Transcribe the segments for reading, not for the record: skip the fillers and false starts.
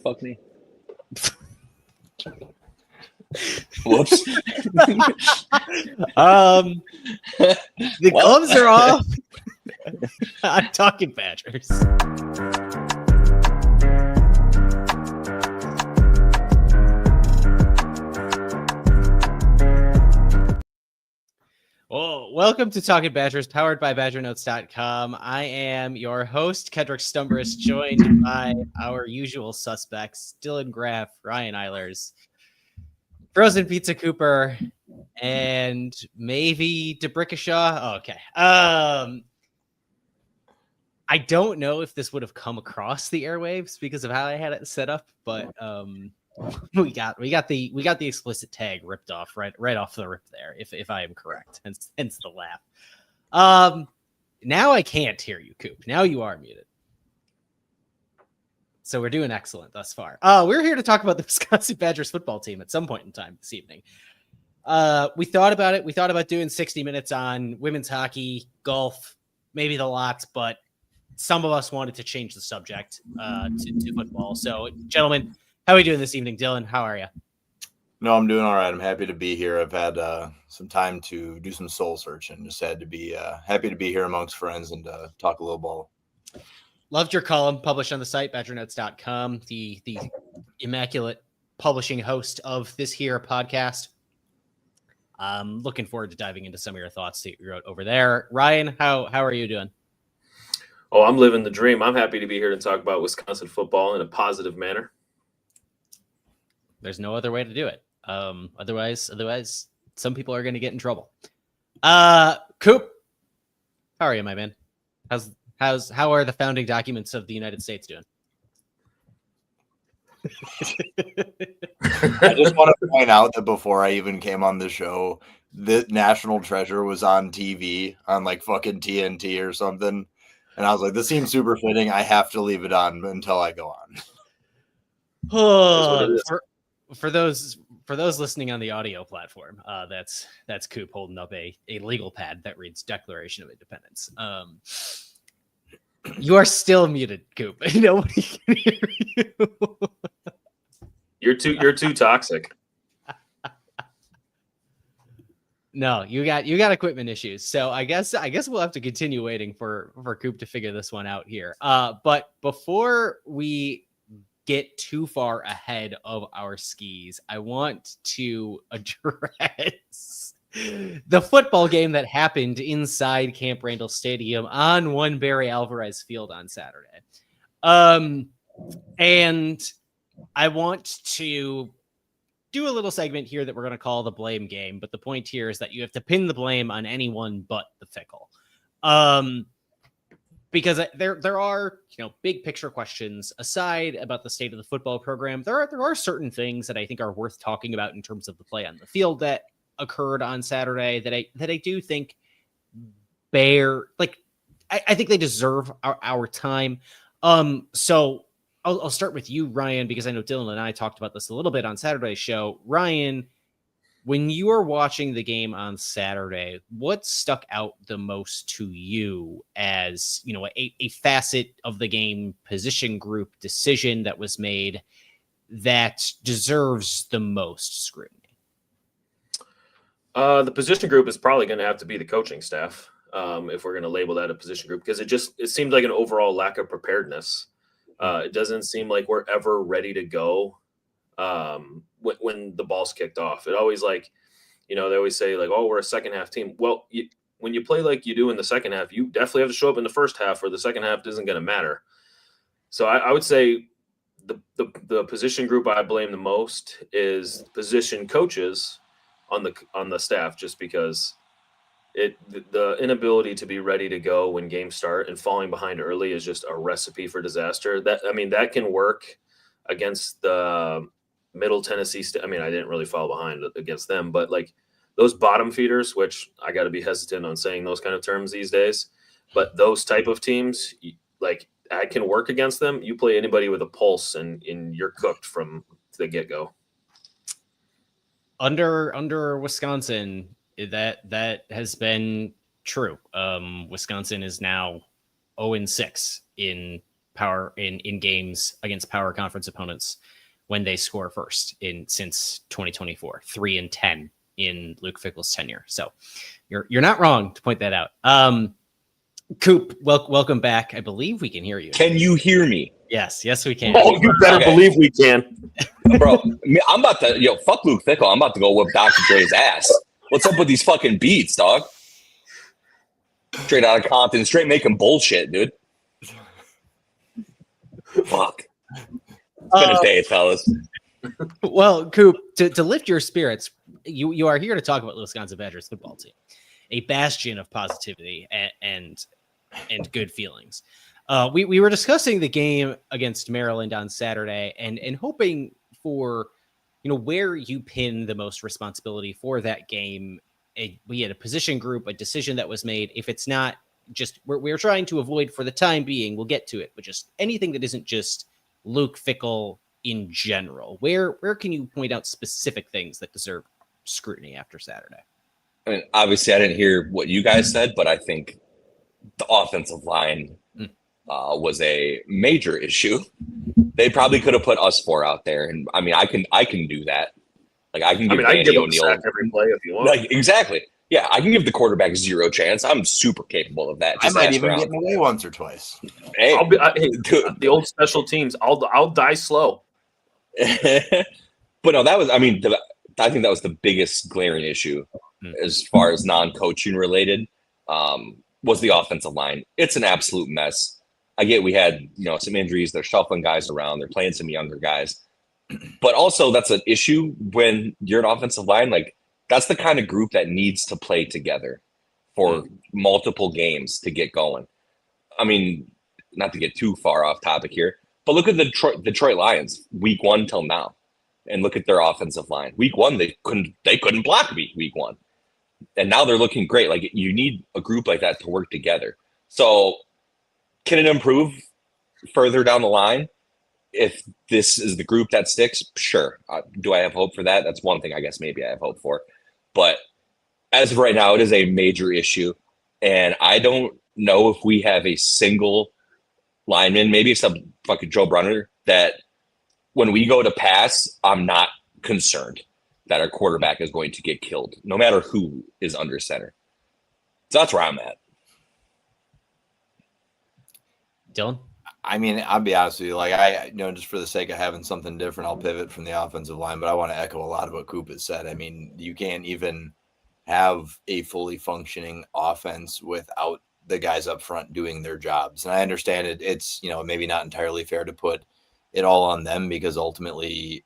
Fuck me. Whoops. The gloves are off. I'm talking Badgers. Well, welcome to Talkin Badgers, powered by BadgerNotes.com. I am your host, Kedrick Stumbris, joined by our usual suspects, Dylan Graff, Ryan Eilers, Frozen Pizza Cooper, and maybe DeBrickashaw. Oh, okay. I don't know if this would have come across the airwaves because of how I had it set up, but we got the explicit tag ripped off right off the rip there, if I am correct. Hence the laugh. Now I can't hear you, Coop. Now you are muted. So we're doing excellent thus far. We're here to talk about the Wisconsin Badgers football team at some point in time this evening. We thought about it. We thought about doing 60 minutes on women's hockey, golf, maybe the lots, but some of us wanted to change the subject to football. So, gentlemen, how are we doing this evening? Dylan, how are you? No, I'm doing all right. I'm happy to be here. I've had some time to do some soul searching. Just had to be happy to be here amongst friends and talk a little ball. Loved your column published on the site, BadgerNotes.com, the immaculate publishing host of this here podcast. Looking forward to diving into some of your thoughts that you wrote over there. Ryan, how are you doing? Oh, I'm living the dream. I'm happy to be here to talk about Wisconsin football in a positive manner. There's no other way to do it. Otherwise, some people are going to get in trouble. Coop, how are you, my man? How are the founding documents of the United States doing? I just want to point out that before I even came on the show, the National Treasure was on TV on like fucking TNT or something. And I was like, this seems super fitting. I have to leave it on until I go on. For those listening on the audio platform, that's Coop holding up a legal pad that reads Declaration of Independence. You are still muted, Coop. Nobody can hear you. You're too toxic. No, you got equipment issues. So I guess we'll have to continue waiting for Coop to figure this one out here. But before we get too far ahead of our skis, I want to address the football game that happened inside Camp Randall Stadium on one Barry Alvarez Field on Saturday. And I want to do a little segment here that we're going to call the blame game. But the point here is that you have to pin the blame on anyone but the Fickell. Because there are, big picture questions aside about the state of the football program. There are certain things that I think are worth talking about in terms of the play on the field that occurred on Saturday that I do think I think they deserve our time. So I'll start with you, Ryan, because I know Dylan and I talked about this a little bit on Saturday's show. Ryan, when you were watching the game on Saturday, what stuck out the most to you as, a facet of the game, position group decision that was made that deserves the most scrutiny? The position group is probably going to have to be the coaching staff, if we're going to label that a position group, because it seemed like an overall lack of preparedness. It doesn't seem like we're ever ready to go when the ball's kicked off. It always they always say oh, we're a second half team. Well, when you play like you do in the second half, you definitely have to show up in the first half, or the second half isn't going to matter. So I would say the position group I blame the most is position coaches on the staff, just because the inability to be ready to go when games start and falling behind early is just a recipe for disaster. That can work against the Middle Tennessee. I didn't really fall behind against them, but those bottom feeders, which I got to be hesitant on saying those kind of terms these days, but those type of teams, I can work against them. You play anybody with a pulse and you're cooked from the get-go. Under Wisconsin, that has been true. Wisconsin is now 0-6 in power in games against power conference opponents when they score first since 2024, 3-10 in Luke Fickell's tenure. So you're not wrong to point that out. Coop, welcome back. I believe we can hear you. Can you hear me? Yes, we can. Oh, you better believe we can. Bro, I'm about to, fuck Luke Fickell. I'm about to go whip Dr. Dre's ass. What's up with these fucking beats, dog? Straight out of Compton, straight making bullshit, dude. Fuck. It's been a day, fellas. Well, Coop, to lift your spirits, you are here to talk about the Wisconsin Badgers football team, a bastion of positivity and good feelings. We were discussing the game against Maryland on Saturday and hoping for, where you pin the most responsibility for that game. We had a position group, a decision that was made. If it's not just, we're trying to avoid for the time being, we'll get to it, but just anything that isn't just Luke Fickell in general, where can you point out specific things that deserve scrutiny after Saturday? I mean, obviously I didn't hear what you guys said, but I think the offensive line was a major issue. They probably could have put us four out there, and I mean, I can do that. Like I can give Danny O'Neal every play if you want. Like exactly, yeah. I can give the quarterback zero chance. I'm super capable of that. I might even get away once or twice. Hey, the old special teams. I'll die slow. But no, that was. I mean, I think that was the biggest glaring issue as far as non-coaching related. Was the offensive line. It's an absolute mess. I get we had some injuries. They're shuffling guys around. They're playing some younger guys. But also that's an issue when you're an offensive line. Like that's the kind of group that needs to play together for multiple games to get going. I mean, not to get too far off topic here, but look at the Detroit Lions week 1 till now, and look at their offensive line. Week 1, they couldn't block me week 1. And now they're looking great. Like you need a group like that to work together. So can it improve further down the line? If this is the group that sticks, sure. Do I have hope for that? That's one thing I guess maybe I have hope for. But as of right now, it is a major issue. And I don't know if we have a single lineman, maybe except fucking Joe Brunner, that when we go to pass, I'm not concerned that our quarterback is going to get killed, no matter who is under center. So that's where I'm at. Dylan? I mean, I'll be honest with you. Like I just for the sake of having something different, I'll pivot from the offensive line. But I want to echo a lot of what Coop has said. I mean, you can't even have a fully functioning offense without the guys up front doing their jobs. And I understand it's maybe not entirely fair to put it all on them because ultimately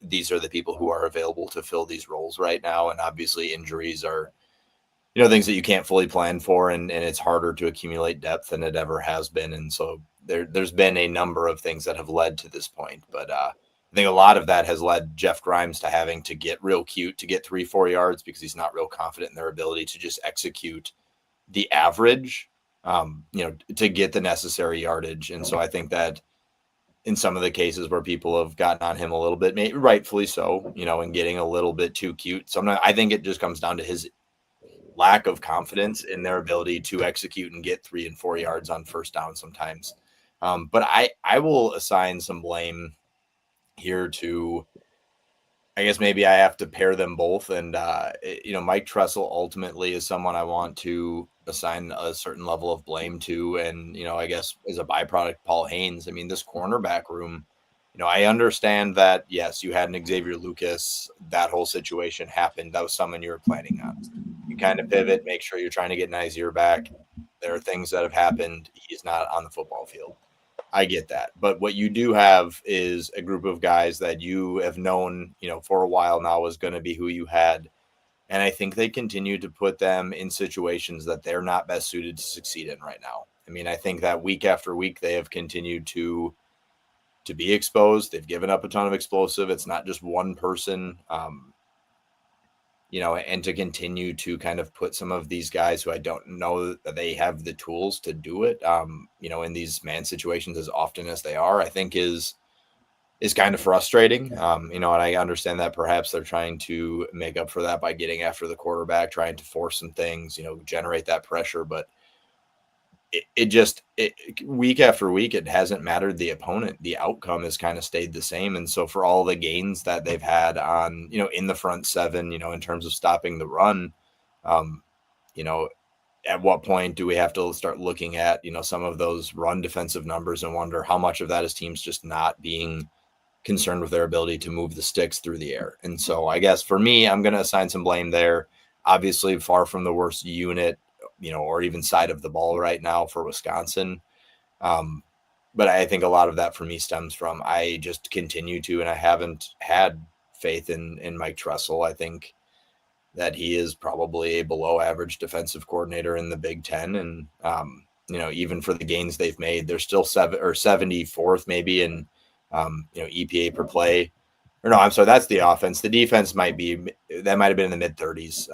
these are the people who are available to fill these roles right now. And obviously injuries are things that you can't fully plan for, and it's harder to accumulate depth than it ever has been. And so there's been a number of things that have led to this point. But I think a lot of that has led Jeff Grimes to having to get real cute to get 3-4 yards because he's not real confident in their ability to just execute the average, to get the necessary yardage. And so I think that in some of the cases where people have gotten on him a little bit, maybe rightfully so, and getting a little bit too cute. So I think it just comes down to his lack of confidence in their ability to execute and get 3 and 4 yards on first down sometimes. But I will assign some blame here to, I guess maybe I have to pair them both. And, Mike Tressel ultimately is someone I want to assign a certain level of blame to. And, I guess as a byproduct, Paul Haynes, I mean, this cornerback room, I understand that, yes, you had an Xavier Lucas, that whole situation happened. That was someone you were planning on. You kind of pivot, make sure you're trying to get Nizier back. There are things that have happened. He's not on the football field. I get that. But what you do have is a group of guys that you have known, for a while now was going to be who you had. And I think they continue to put them in situations that they're not best suited to succeed in right now. I mean, I think that week after week, they have continued to be exposed. They've given up a ton of explosive. It's not just one person, and to continue to kind of put some of these guys who I don't know that they have the tools to do it, in these man situations as often as they are, I think is kind of frustrating. And I understand that perhaps they're trying to make up for that by getting after the quarterback, trying to force some things, generate that pressure. But week after week, it hasn't mattered the opponent. The outcome has kind of stayed the same. And so for all the gains that they've had on, in the front seven, in terms of stopping the run, at what point do we have to start looking at, some of those run defensive numbers and wonder how much of that is teams just not being concerned with their ability to move the sticks through the air. And so I guess for me, I'm going to assign some blame there. Obviously far from the worst unit, or even side of the ball right now for Wisconsin. But I think a lot of that for me stems from, I just continue to, and I haven't had faith in Mike Tressel. I think that he is probably a below average defensive coordinator in the Big Ten. And, even for the gains they've made, they're still 74th maybe in, EPA per play. Or no, I'm sorry, that's the offense. The defense might have been in the mid 30s.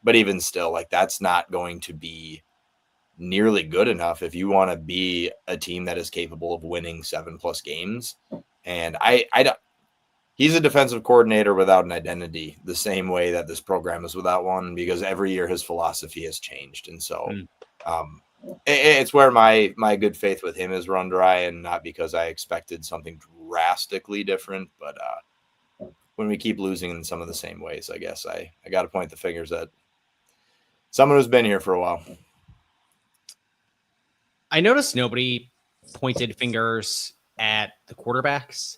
But even still, like, that's not going to be nearly good enough if you want to be a team that is capable of winning 7+ games. And I don't, he's a defensive coordinator without an identity, the same way that this program is without one, because every year his philosophy has changed. And so it's where my good faith with him is run dry, and not because I expected something drastically different, but when we keep losing in some of the same ways, I guess I got to point the fingers at someone who's been here for a while. I noticed nobody pointed fingers at the quarterbacks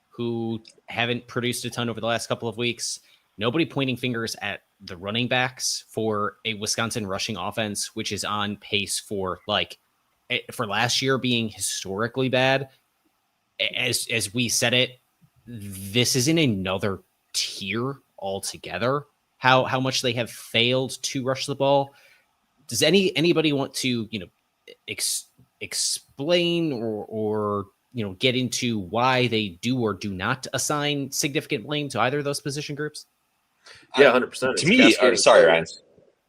who haven't produced a ton over the last couple of weeks. Nobody pointing fingers at the running backs for a Wisconsin rushing offense, which is on pace for last year being historically bad. As we said it, this is in another tier altogether. How much they have failed to rush the ball. Does anybody want to explain or get into why they do or do not assign significant blame to either of those position groups? Yeah, 100%. To me, sorry, Ryan.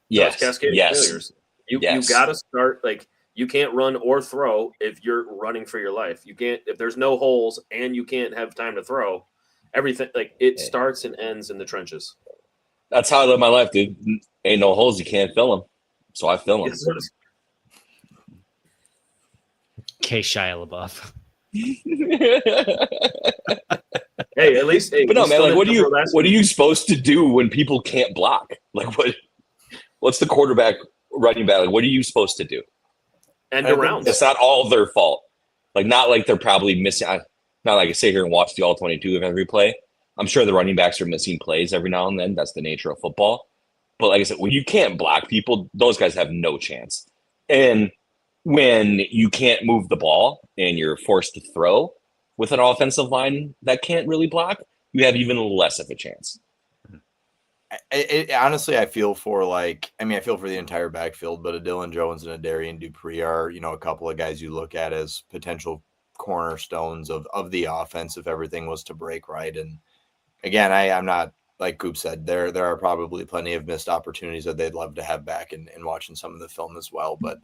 Yes, cascading failures. You got to start, you can't run or throw if you're running for your life. You can't, if there's no holes and you can't have time to throw. Everything, starts and ends in the trenches. That's how I live my life, dude. Ain't no holes, you can't fill them. So I fill them. Okay, Shia LaBeouf. Hey, at least. Hey, but no, man. What are you supposed to do when people can't block? What's the quarterback running back? What are you supposed to do? And around. It's not all their fault. Not like they're probably missing. Not like I sit here and watch the all 22 of every play. I'm sure the running backs are missing plays every now and then. That's the nature of football. But like I said, when you can't block people, those guys have no chance. And when you can't move the ball and you're forced to throw with an offensive line that can't really block, you have even less of a chance. Honestly, I feel for the entire backfield, but a Dylan Jones and a Darian Dupree are, a couple of guys you look at as potential cornerstones of the offense if everything was to break right. And again, I'm not, like Coop said, there are probably plenty of missed opportunities that they'd love to have back and watching some of the film as well. But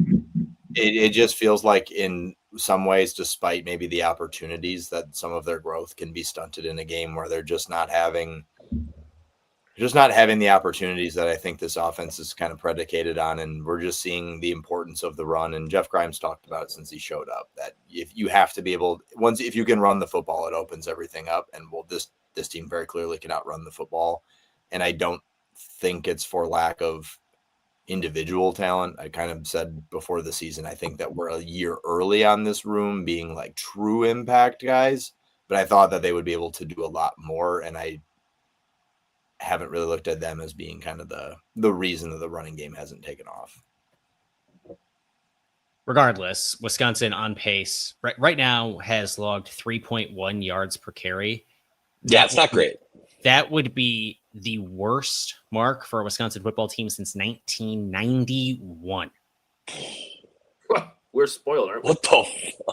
it just feels like in some ways, despite maybe the opportunities, that some of their growth can be stunted in a game where they're just not having the opportunities that I think this offense is kind of predicated on. And we're just seeing the importance of the run. And Jeff Grimes talked about it since he showed up, that if you have to be able, if you can run the football, it opens everything up. And this team very clearly cannot run the football. And I don't think it's for lack of individual talent. I kind of said before the season, I think that we're a year early on this room being like true impact guys, but I thought that they would be able to do a lot more. And I haven't really looked at them as being kind of the reason that the running game hasn't taken off. Regardless, Wisconsin on pace right now has logged 3.1 yards per carry. Yeah, it's not great. That would be the worst mark for a Wisconsin football team since 1991. We're spoiled, aren't we? What the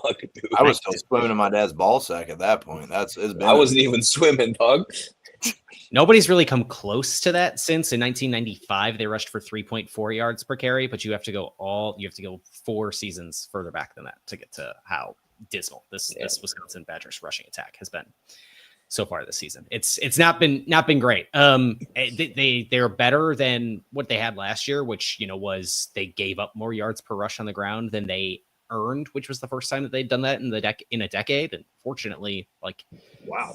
fuck, dude? I was still swimming in my dad's ball sack at that point. I wasn't even swimming, dog. Nobody's really come close to that since. In 1995, they rushed for 3.4 yards per carry, but you have to go 4 seasons further back than that to get to how dismal this Wisconsin Badgers rushing attack has been. so far this season. It's not been great. They're better than what they had last year, which was they gave up more yards per rush on the ground than they earned, which was the first time that they'd done that in a decade. And fortunately, wow,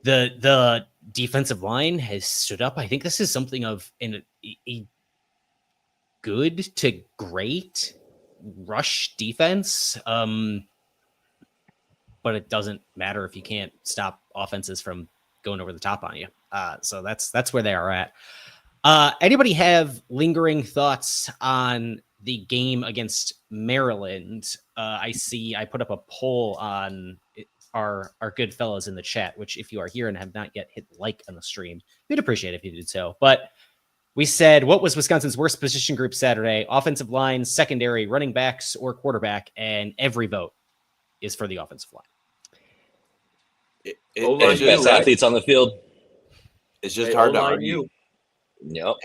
the defensive line has stood up. I think this is something of a good to great rush defense. But it doesn't matter if you can't stop offenses from going over the top on you. So that's where they are at. Anybody have lingering thoughts on the game against Maryland? I see I put up a poll on our good fellows in the chat, which if you are here and have not yet hit like on the stream, we'd appreciate it if you did so. But we said, what was Wisconsin's worst position group Saturday? Offensive line, secondary, running backs, or quarterback? And every vote is for the offensive line. Best athletes on the field. It's just hard to argue. Yep.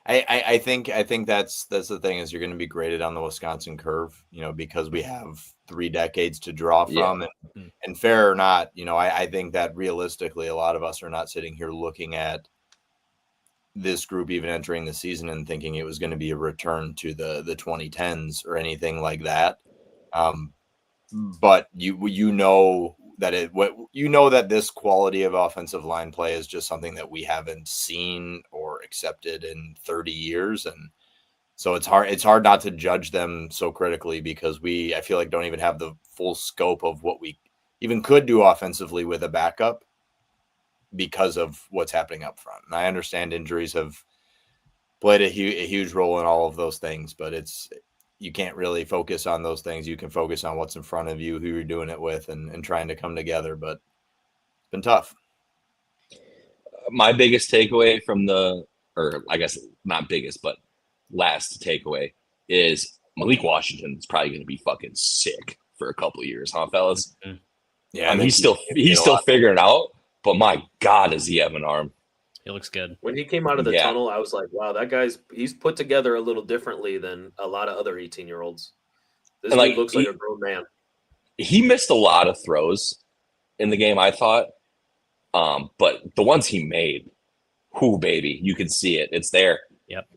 I think that's the thing is you're going to be graded on the Wisconsin curve, because we have 3 decades to draw from, and fair or not, I think that realistically, a lot of us are not sitting here looking at this group even entering the season and thinking it was going to be a return to the 2010s or anything like that. But that this quality of offensive line play is just something that we haven't seen or accepted in 30 years. And so it's hard not to judge them so critically because I feel like don't even have the full scope of what we even could do offensively with a backup because of what's happening up front. And I understand injuries have played a huge role in all of those things, but you can't really focus on those things. You can focus on what's in front of you, who you're doing it with, and trying to come together. But it's been tough. My biggest takeaway from I guess not biggest, but last takeaway is Malik Washington is probably going to be fucking sick for a couple of years, huh, fellas? Mm-hmm. Yeah, I mean, he's still figuring it out. But my God, does he have an arm? He looks good. When he came out of the tunnel, I was like, wow, that he's put together a little differently than a lot of other 18-year-olds. This dude looks like a grown man. He missed a lot of throws in the game, I thought. But the ones he made, baby, you can see it. It's there. Yep.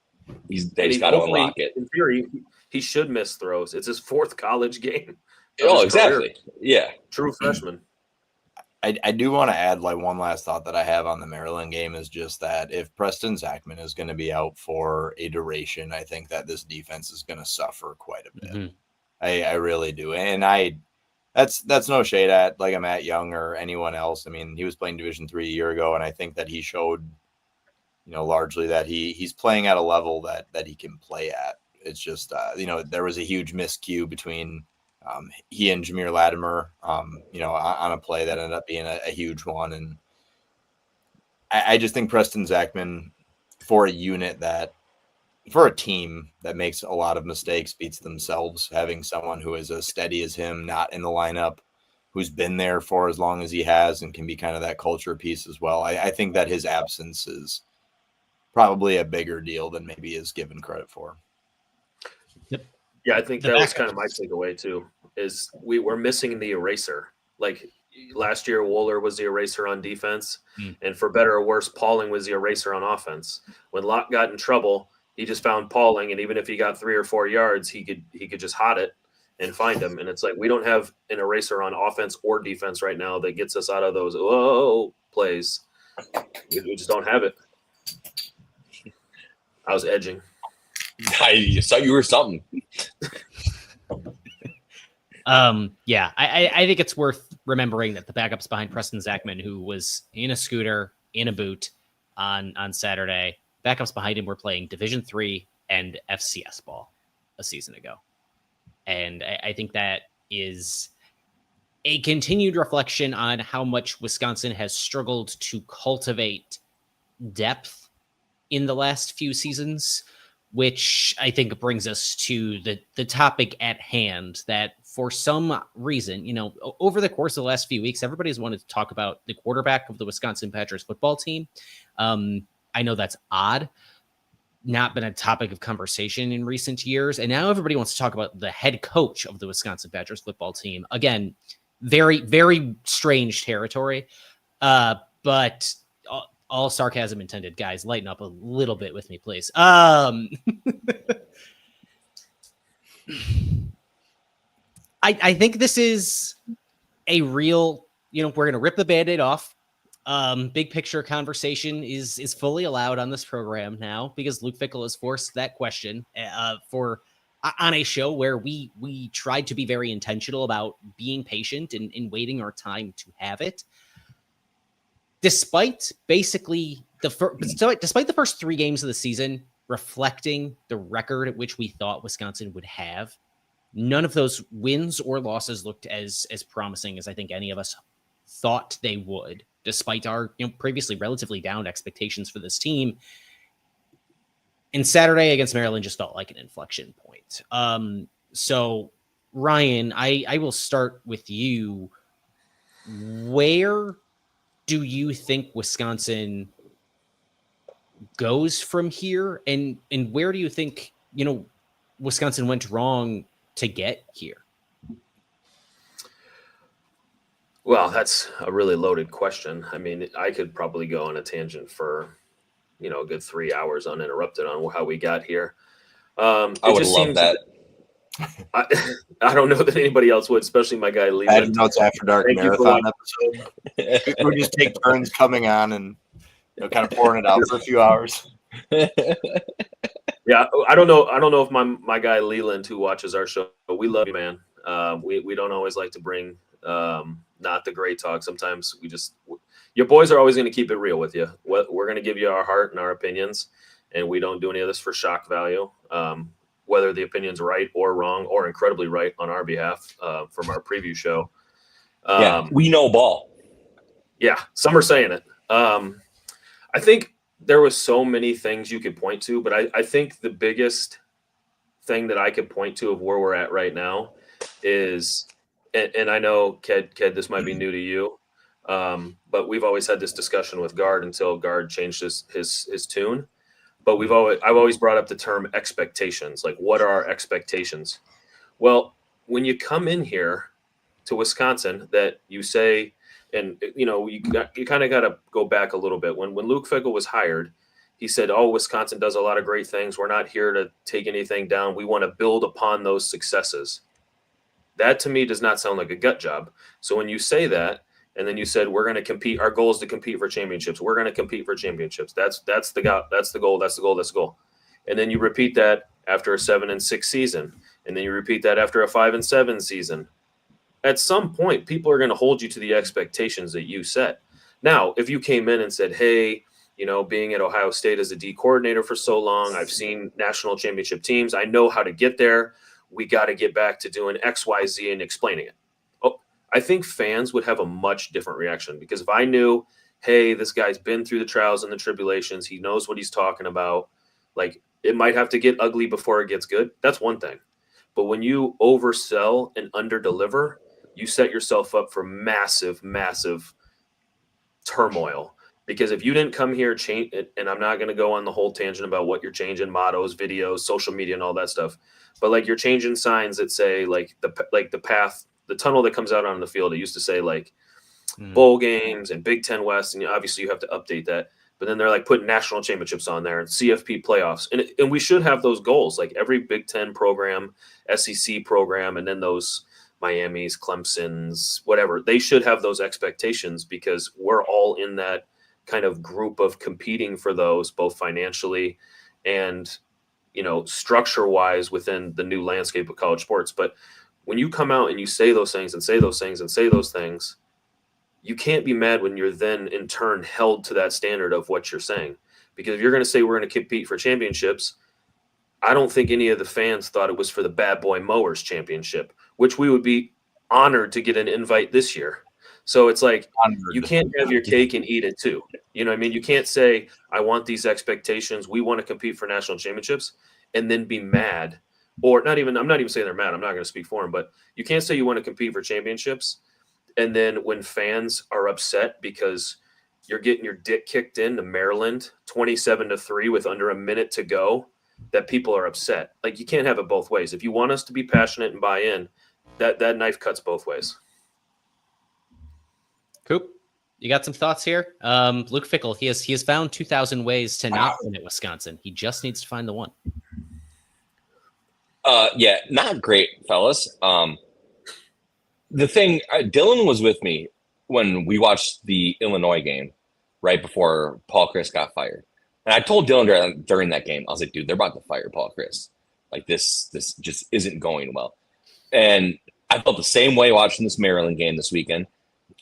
They just got to unlock it. In theory, he should miss throws. It's his 4th college game. Oh, exactly. Career. Yeah. True freshman. I do want to add one last thought that I have on the Maryland game is just that if Preston Zachman is going to be out for a duration, I think that this defense is going to suffer quite a bit. Mm-hmm. I really do. And that's no shade at Matt Young or anyone else. I mean, he was playing Division III a year ago, and I think that he showed, largely that he's playing at a level that he can play at. It's just, there was a huge miscue between he and Jameer Latimer, on a play that ended up being a huge one. And I just think Preston Zachman, for a team that makes a lot of mistakes, beats themselves, having someone who is as steady as him, not in the lineup, who's been there for as long as he has and can be kind of that culture piece as well. I think that his absence is probably a bigger deal than maybe is given credit for. Yep. Yeah, I think that was kind of my takeaway too, is we're missing the eraser. Like last year, Wooler was the eraser on defense, and for better or worse, Pauling was the eraser on offense. When Locke got in trouble, he just found Pauling, and even if he got 3 or 4 yards, he could just hot it and find him. And it's like we don't have an eraser on offense or defense right now that gets us out of those plays. We just don't have it. I was edging. I thought you were something. Yeah, I think it's worth remembering that the backups behind Preston Zachman, who was in a scooter, in a boot on Saturday, backups behind him were playing Division III and FCS ball a season ago. And I think that is a continued reflection on how much Wisconsin has struggled to cultivate depth in the last few seasons, which I think brings us to the topic at hand that for some reason, over the course of the last few weeks, everybody's wanted to talk about the quarterback of the Wisconsin Badgers football team. I know that's odd, not been a topic of conversation in recent years. And now everybody wants to talk about the head coach of the Wisconsin Badgers football team. Again, very, very strange territory. But all sarcasm intended, guys. Lighten up a little bit with me, please. I think this is a real, we're going to rip the Band-Aid off. Big picture conversation is fully allowed on this program now because Luke Fickell has forced that question on a show where we tried to be very intentional about being patient and waiting our time to have it. Despite basically despite the first 3 games of the season reflecting the record at which we thought Wisconsin would have, none of those wins or losses looked as promising as I think any of us thought they would, despite our previously relatively down expectations for this team. And Saturday against Maryland just felt like an inflection point. So Ryan, I will start with you. Where do you think Wisconsin goes from here? And where do you think, Wisconsin went wrong to get here? Well, that's a really loaded question. I mean, I could probably go on a tangent for, a good 3 hours uninterrupted on how we got here. I would love that. I don't know that anybody else would, especially my guy Leland. I didn't know it's After Dark marathon episode. We just take turns coming on and kind of pouring it out for a few hours. Yeah, I don't know if my guy Leland, who watches our show, we love you, man. We don't always like to bring not the great talk. Sometimes your boys are always going to keep it real with you. We're going to give you our heart and our opinions, and we don't do any of this for shock value. Whether the opinion's right or wrong or incredibly right on our behalf from our preview show. We know ball. Yeah, some are saying it. I think there was so many things you could point to, but I think the biggest thing that I could point to of where we're at right now is, and I know, Ked, this might be new to you, but we've always had this discussion with Guard until Guard changed his tune. But I've always brought up the term expectations. Like, what are our expectations? Well, when you come in here to Wisconsin, that you say, and you kind of got to go back a little bit. When Luke Fickell was hired, he said, "Oh, Wisconsin does a lot of great things. We're not here to take anything down. We want to build upon those successes." That to me does not sound like a gut job. So when you say that, and then you said, we're going to compete. Our goal is to compete for championships. We're going to compete for championships. That's the goal. That's the goal. And then you repeat that after a 7-6 season. And then you repeat that after a 5-7 season. At some point, people are going to hold you to the expectations that you set. Now, if you came in and said, hey, being at Ohio State as a D coordinator for so long, I've seen national championship teams. I know how to get there. We got to get back to doing X, Y, Z and explaining it. I think fans would have a much different reaction, because if I knew, hey, this guy's been through the trials and the tribulations, he knows what he's talking about, like, it might have to get ugly before it gets good. That's one thing. But when you oversell and underdeliver, you set yourself up for massive, massive turmoil. Because if you didn't come here change, and I'm not going to go on the whole tangent about what you're changing, mottos, videos, social media, and all that stuff, but like you're changing signs that say like the path, the tunnel that comes out on the field, it used to say like bowl games and Big Ten West, and obviously you have to update that. But then they're like putting national championships on there and CFP playoffs, and we should have those goals. Like every Big Ten program, SEC program, and then those Miami's, Clemson's, whatever, they should have those expectations, because we're all in that kind of group of competing for those, both financially and structure wise within the new landscape of college sports. But when you come out and you say those things and say those things and say those things, you can't be mad when you're then in turn held to that standard of what you're saying. Because if you're going to say we're going to compete for championships, I don't think any of the fans thought it was for the Bad Boy Mowers Championship, which we would be honored to get an invite this year. So it's like, you can't have your cake and eat it too. You know what I mean? You can't say, I want these expectations, we want to compete for national championships, and then be mad. Or I'm not even saying they're mad. I'm not going to speak for them, but you can't say you want to compete for championships, and then when fans are upset because you're getting your dick kicked into Maryland 27-3 with under a minute to go, that people are upset. Like, you can't have it both ways. If you want us to be passionate and buy in, that knife cuts both ways. Coop? You got some thoughts here? Luke Fickell, he has found 2,000 ways to not win at Wisconsin. He just needs to find the one. Yeah, not great, fellas. The thing, Dylan was with me when we watched the Illinois game right before Paul Chryst got fired. And I told Dylan during that game, I was like, dude, they're about to fire Paul Chryst. Like this just isn't going well. And I felt the same way watching this Maryland game this weekend.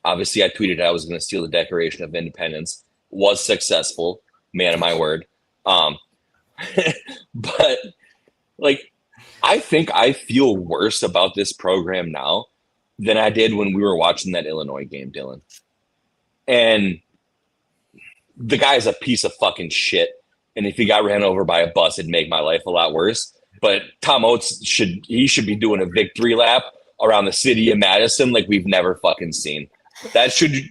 Obviously, I tweeted I was going to steal the Declaration of Independence. Was successful, man of my word. But like, I think I feel worse about this program now than I did when we were watching that Illinois game, Dylan. And the guy's a piece of fucking shit. And if he got ran over by a bus, it'd make my life a lot worse. But Tom Oates should be doing a victory lap around the city of Madison like we've never fucking seen.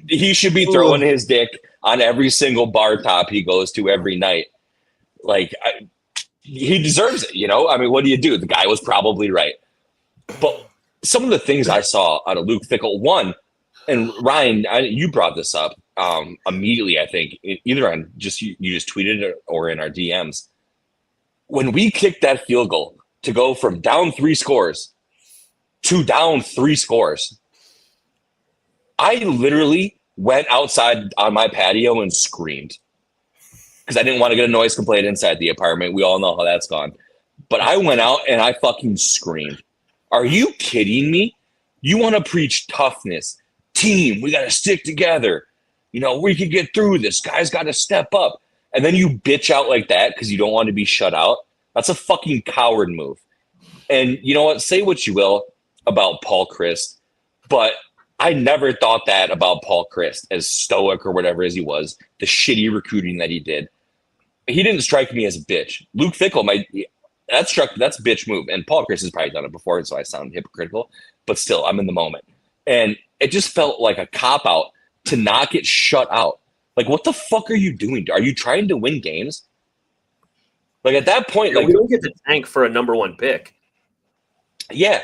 He should be throwing his dick on every single bar top he goes to every night. Like, he deserves it, you know? I mean, what do you do? The guy was probably right. But some of the things I saw out of Luke Fickell, one, and Ryan, you brought this up immediately, I think, either on you just tweeted it or in our DMs. When we kicked that field goal to go from down 3 scores to down 3 scores, I literally went outside on my patio and screamed because I didn't want to get a noise complaint inside the apartment. We all know how that's gone. But I went out and I fucking screamed. Are you kidding me? You want to preach toughness, team, we got to stick together. You know, we can get through this. Guys got to step up. And then you bitch out like that because you don't want to be shut out. That's a fucking coward move. And you know what? Say what you will about Paul Chryst, but I never thought that about Paul Chryst, as stoic or whatever as he was, the shitty recruiting that he did. He didn't strike me as a bitch. Luke Fickell that's bitch move. And Paul Chryst has probably done it before, so I sound hypocritical, but still, I'm in the moment. And it just felt like a cop-out to not get shut out. Like, what the fuck are you doing? Are you trying to win games? Like, at that point, like, we don't get to tank for a number 1 pick. Yeah.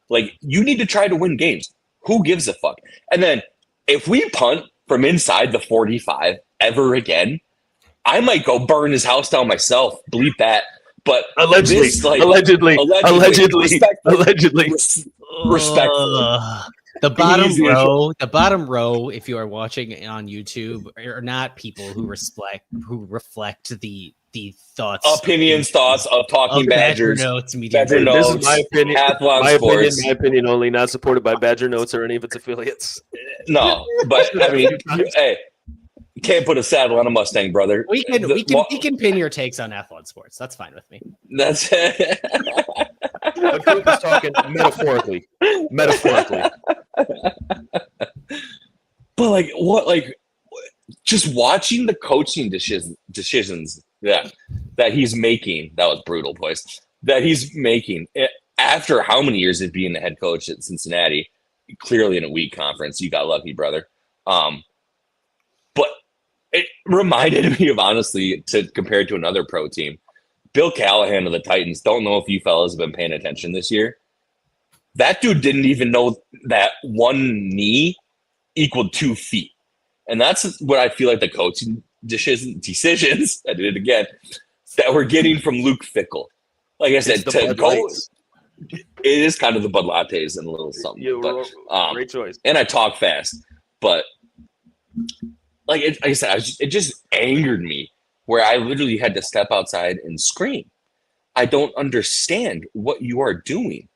Like, you need to try to win games. Who gives a fuck? And then if we punt from inside the 45 ever again, I might go burn his house down myself. Bleep that. But allegedly. Respectfully. The bottom row, if you are watching on YouTube, are not people who reflect the thoughts, thoughts of Talkin Badgers. Badger Notes. This is my opinion. My opinion only, not supported by Badger Notes or any of its affiliates. No, but I mean, hey, you can't put a saddle on a Mustang, brother. We can pin your takes on Athlon Sports. That's fine with me. That's But Coop is talking metaphorically. But like, what? Like, just watching the coaching decisions that he's making. That was brutal, boys. That he's making after how many years of being the head coach at Cincinnati? Clearly in a weak conference. You got lucky, brother. But it reminded me of, honestly, to compare it to another pro team. Bill Callahan of the Titans. Don't know if you fellas have been paying attention this year. That dude didn't even know that one knee equaled 2 feet. And that's what I feel like the coaching decisions, I did it again, that we're getting from Luke Fickell. Like I said, to go, it is kind of the Bud Lattes and a little something. Great choice. And I talk fast. But like I said, it just angered me where I literally had to step outside and scream. I don't understand what you are doing.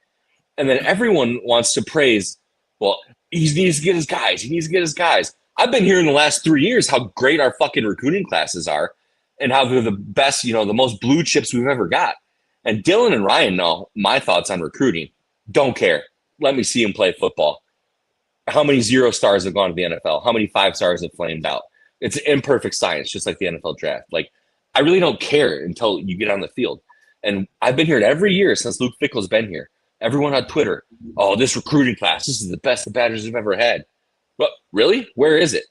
And then everyone wants to praise, well, he needs to get his guys. I've been hearing the last 3 years how great our fucking recruiting classes are and how they're the best, the most blue chips we've ever got. And Dylan and Ryan know my thoughts on recruiting. Don't care. Let me see him play football. How many 0 stars have gone to the NFL? How many 5 stars have flamed out? It's imperfect science, just like the NFL draft. Like, I really don't care until you get on the field. And I've been here every year since Luke Fickell's been here. Everyone on Twitter, oh, this recruiting class, this is the best the Badgers have ever had. But really? Where is it?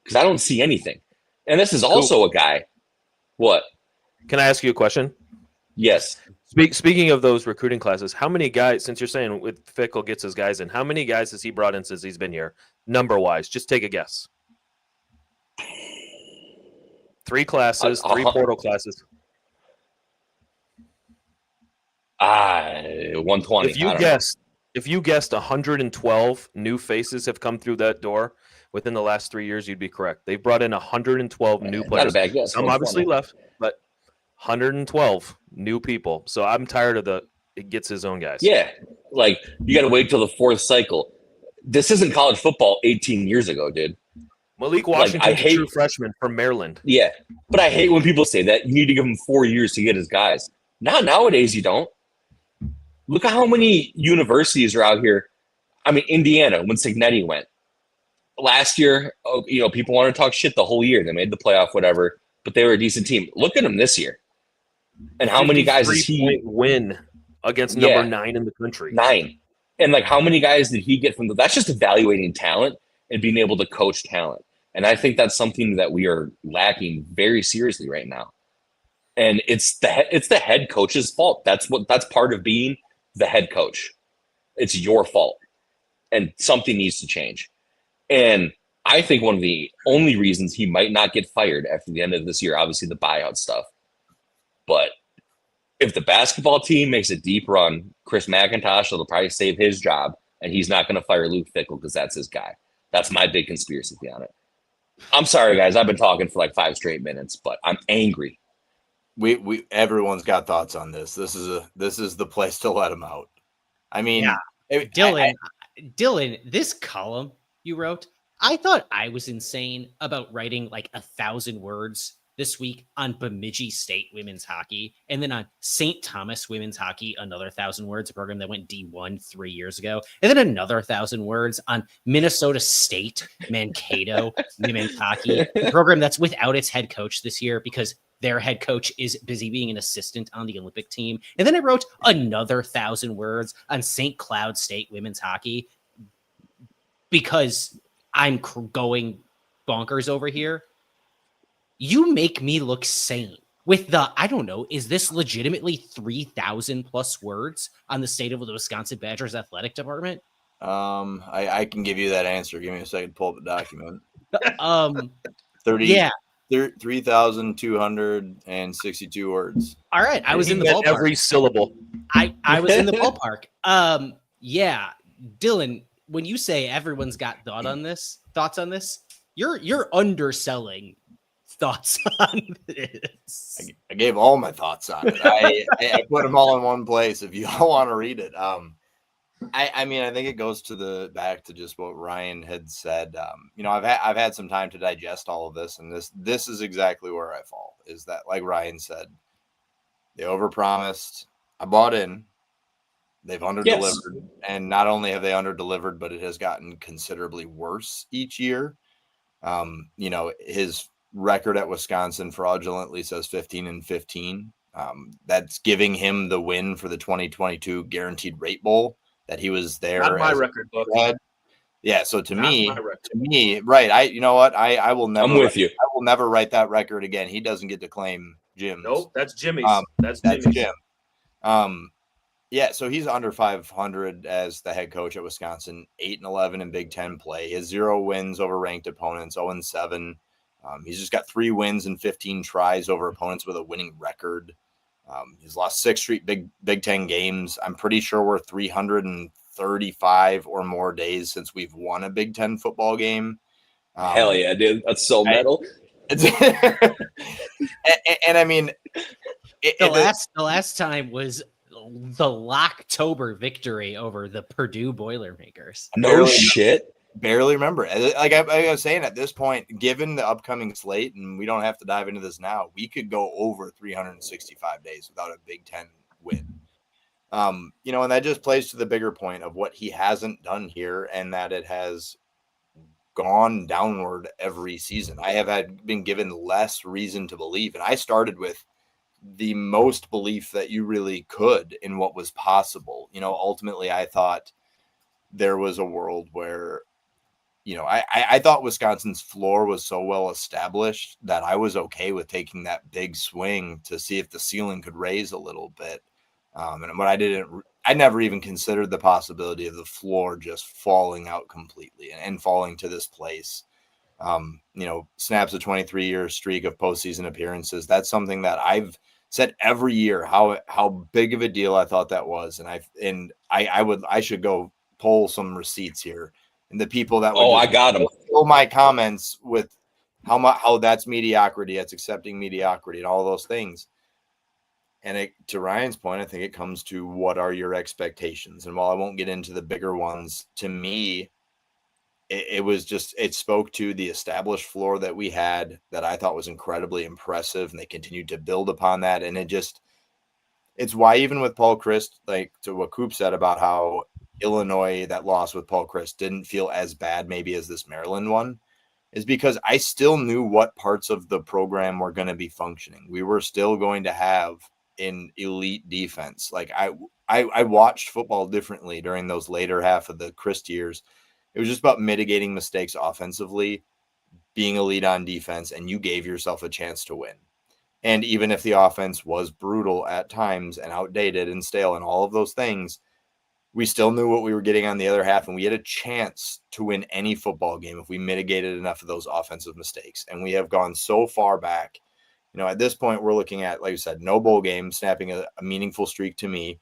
Because I don't see anything. And this is also a guy. What? Can I ask you a question? Yes. Speaking of those recruiting classes, how many guys, since you're saying with Fickell gets his guys in, how many guys has he brought in since he's been here, number-wise? Just take a guess. 3 classes, 3 portal classes. 120. If you guessed 112 new faces have come through that door within the last 3 years, you'd be correct. They brought in 112 new players. Not a bad guess. Some obviously left, but 112 new people. So I'm tired of it gets his own guys. Yeah, like you got to wait till the 4th cycle. This isn't college football 18 years ago, dude. Malik Washington's a true freshman from Maryland. Yeah, but I hate when people say that. You need to give him 4 years to get his guys. Nowadays you don't. Look at how many universities are out here. I mean, Indiana, when Signetti went. Last year, people want to talk shit the whole year. They made the playoff, whatever, but they were a decent team. Look at him this year. And how many guys does he win against number 9 in the country? 9. And like how many guys did he get from that's just evaluating talent and being able to coach talent. And I think that's something that we are lacking very seriously right now. And it's the head coach's fault. That's part of being the head coach. It's your fault. And something needs to change. And I think one of the only reasons he might not get fired after the end of this year, obviously the buyout stuff. But if the basketball team makes a deep run, Chris McIntosh will probably save his job, and he's not going to fire Luke Fickell because that's his guy. That's my big conspiracy theory on it. I'm sorry, guys. I've been talking for like 5 straight minutes, but I'm angry. We everyone's got thoughts on this. This is the place to let them out. I mean, Dylan, this column you wrote, I thought I was insane about writing like 1,000 words this week on Bemidji State women's hockey, and then on St. Thomas women's hockey, another 1,000 words, a program that went D1 3 years ago, and then another 1,000 words on Minnesota State Mankato women's hockey, a program that's without its head coach this year because their head coach is busy being an assistant on the Olympic team. And then I wrote another 1,000 words on St. Cloud State women's hockey because I'm going bonkers over here. You make me look sane with I don't know, is this legitimately 3,000 plus words on the state of the Wisconsin Badgers athletic department? I can give you that answer. Give me a second to pull up the document. 3,262 words. All right. I was in the ballpark. Every syllable. I was in the ballpark. Yeah. Dylan, when you say everyone's got thoughts on this, you're underselling thoughts on this. I gave all my thoughts on it. I put them all in one place if you all want to read it. I mean, I think it goes back to just what Ryan had said. I've had some time to digest all of this, and this is exactly where I fall. Is that, like Ryan said, they overpromised. I bought in. They've underdelivered, and not only have they underdelivered, but it has gotten considerably worse each year. His record at Wisconsin fraudulently says 15-15. That's giving him the win for the 2022 Guaranteed Rate Bowl. That he was there. Not my record book. Yeah. So to me, right. I will never. I'm with you. I will never write that record again. He doesn't get to claim Jim. Nope, that's Jimmy's. That's Jim. Yeah. So he's under 500 as the head coach at Wisconsin. 8-11 in Big Ten play. He has 0 wins over ranked opponents. 0-7. He's just got 3 wins and 15 tries over opponents with a winning record. He's lost 6 straight Big Ten games. I'm pretty sure we're 335 or more days since we've won a Big Ten football game. Hell yeah, dude. That's so metal. And I mean, the last time was the Locktober victory over the Purdue Boilermakers. No shit. Barely remember it. Like I was saying, at this point, given the upcoming slate, and we don't have to dive into this now, we could go over 365 days without a Big Ten win. And that just plays to the bigger point of what he hasn't done here, and that it has gone downward every season. I have been given less reason to believe, and I started with the most belief that you really could in what was possible. Ultimately, I thought there was a world where I thought Wisconsin's floor was so well established that I was okay with taking that big swing to see if the ceiling could raise a little bit. And what I never even considered the possibility of the floor just falling out completely and falling to this place snaps a 23-year streak of postseason appearances. That's something that I've said every year how big of a deal I thought that was, and I should go pull some receipts here, and the people that would I got them. fill my comments with how that's mediocrity, that's accepting mediocrity, and all those things. And to Ryan's point, I think it comes to what are your expectations. And while I won't get into the bigger ones, to me, it spoke to the established floor that we had that I thought was incredibly impressive, and they continued to build upon that. And it's why even with Paul Chryst, like to what Coop said about how Illinois, that loss with Paul Chryst didn't feel as bad maybe as this Maryland one, is because I still knew what parts of the program were going to be functioning. We were still going to have an elite defense. Like I watched football differently during those later half of the Chryst years. It was just about mitigating mistakes offensively, being elite on defense, and you gave yourself a chance to win. And even if the offense was brutal at times and outdated and stale and all of those things, we still knew what we were getting on the other half, and we had a chance to win any football game if we mitigated enough of those offensive mistakes. And we have gone so far back. At this point, we're looking at, like you said, no bowl game, snapping a meaningful streak to me.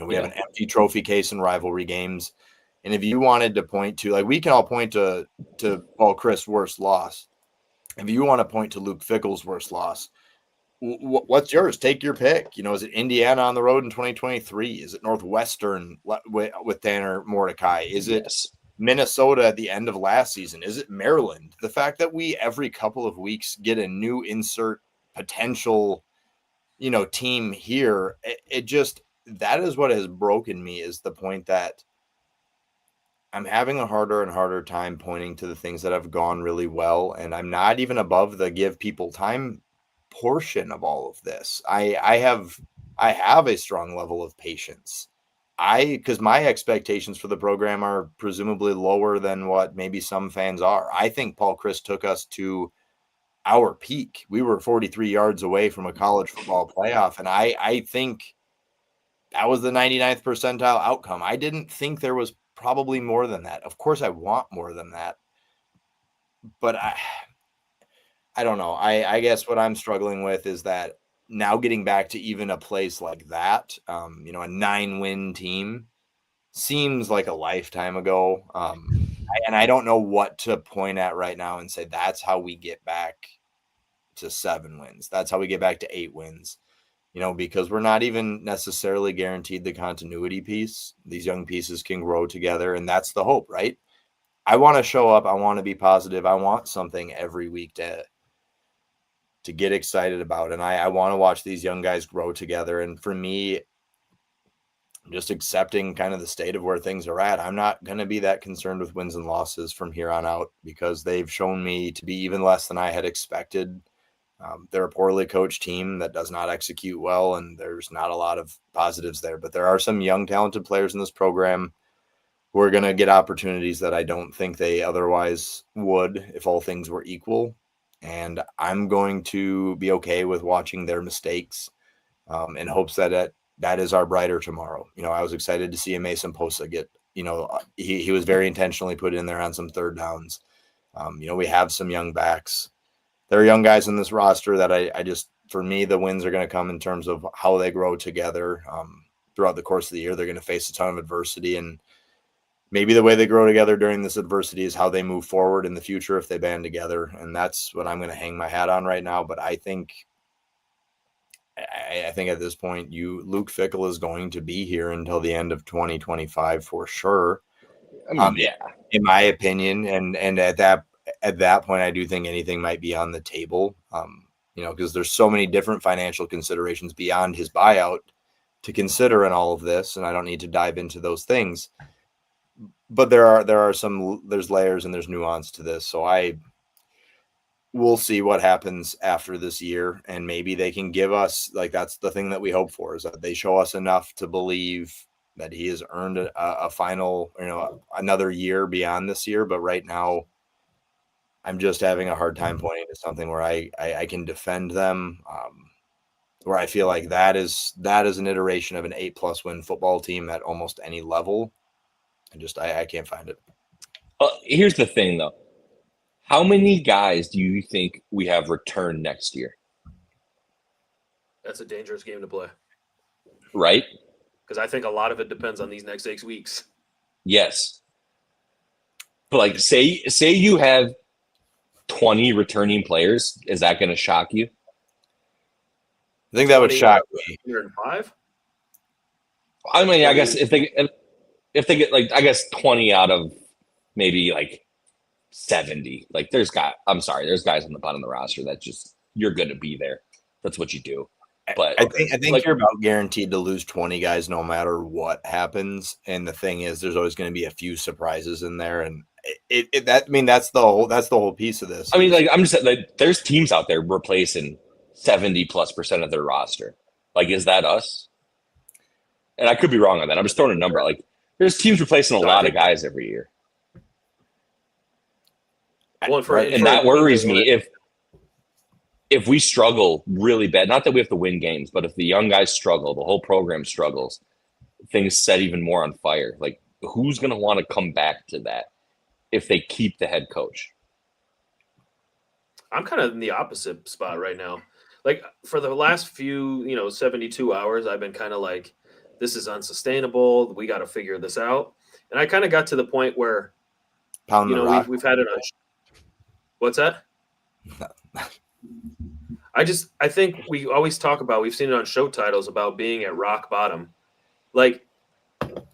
We have an empty trophy case in rivalry games. And if you wanted to point to, like, we can all point to Paul Chryst' worst loss. If you want to point to Luke Fickell's worst loss, what's yours? Take your pick. Is it Indiana on the road in 2023? Is it Northwestern with Tanner Mordecai? Is it Minnesota at the end of last season? Is it Maryland? The fact that we every couple of weeks get a new insert potential, team here, that is what has broken me, is the point that I'm having a harder and harder time pointing to the things that have gone really well. And I'm not even above the give people time portion of all of this. I have a strong level of patience. Because my expectations for the program are presumably lower than what maybe some fans are. I think Paul Chryst took us to our peak. We were 43 yards away from a college football playoff. And I think that was the 99th percentile outcome. I didn't think there was probably more than that. Of course, I want more than that. But I don't know. I guess what I'm struggling with is that now getting back to even a place like that, a 9-win team seems like a lifetime ago. And I don't know what to point at right now and say that's how we get back to 7 wins. That's how we get back to 8 wins, because we're not even necessarily guaranteed the continuity piece. These young pieces can grow together, and that's the hope, right? I want to show up. I want to be positive. I want something every week to get excited about. And I want to watch these young guys grow together. And for me, just accepting kind of the state of where things are at, I'm not going to be that concerned with wins and losses from here on out, because they've shown me to be even less than I had expected. They're a poorly coached team that does not execute well, and there's not a lot of positives there. But there are some young, talented players in this program who are going to get opportunities that I don't think they otherwise would if all things were equal. And I'm going to be okay with watching their mistakes in hopes that that is our brighter tomorrow. I was excited to see a Mason Posa get, he was very intentionally put in there on some third downs. We have some young backs. There are young guys in this roster that I just, for me, the wins are going to come in terms of how they grow together throughout the course of the year. They're going to face a ton of adversity, and maybe the way they grow together during this adversity is how they move forward in the future if they band together. And that's what I'm going to hang my hat on right now. But I think at this point, Luke Fickell is going to be here until the end of 2025 for sure. In my opinion. And at that point, I do think anything might be on the table, because there's so many different financial considerations beyond his buyout to consider in all of this. And I don't need to dive into those things. But there's layers and there's nuance to this. So we'll see what happens after this year. And maybe they can give us, that's the thing that we hope for, is that they show us enough to believe that he has earned a final, another year beyond this year. But right now, I'm just having a hard time pointing to something where I can defend them, where I feel like that is an iteration of an 8+ win football team at almost any level. I can't find it. Here's the thing, though. How many guys do you think we have returned next year? That's a dangerous game to play Right? because I think a lot of it depends on these next 6 weeks. Yes. But like say you have 20 returning players, is that going to shock you? I think that would shock me. 105? I mean, I guess if they get like, I guess 20 out of maybe like 70, like there's guys on the bottom of the roster that just, you're going to be there. That's what you do. But I think like, you're about guaranteed to lose 20 guys no matter what happens. And the thing is, there's always going to be a few surprises in there, and that's the whole piece of this. I mean, like, I'm just like, there's teams out there replacing 70+% of their roster. Like, is that us? And I could be wrong on that. I'm just throwing a number. Like, there's teams replacing a lot of guys every year. Well, and that worries me if we struggle really bad. Not that we have to win games, but if the young guys struggle, the whole program struggles, things set even more on fire. Like, who's going to want to come back to that if they keep the head coach? I'm kind of in the opposite spot right now. Like, for the last few, 72 hours, I've been kind of like, this is unsustainable. We got to figure this out. And I kind of got to the point where, we've had it on. What's that? I think we always talk about, we've seen it on show titles about being at rock bottom. Like,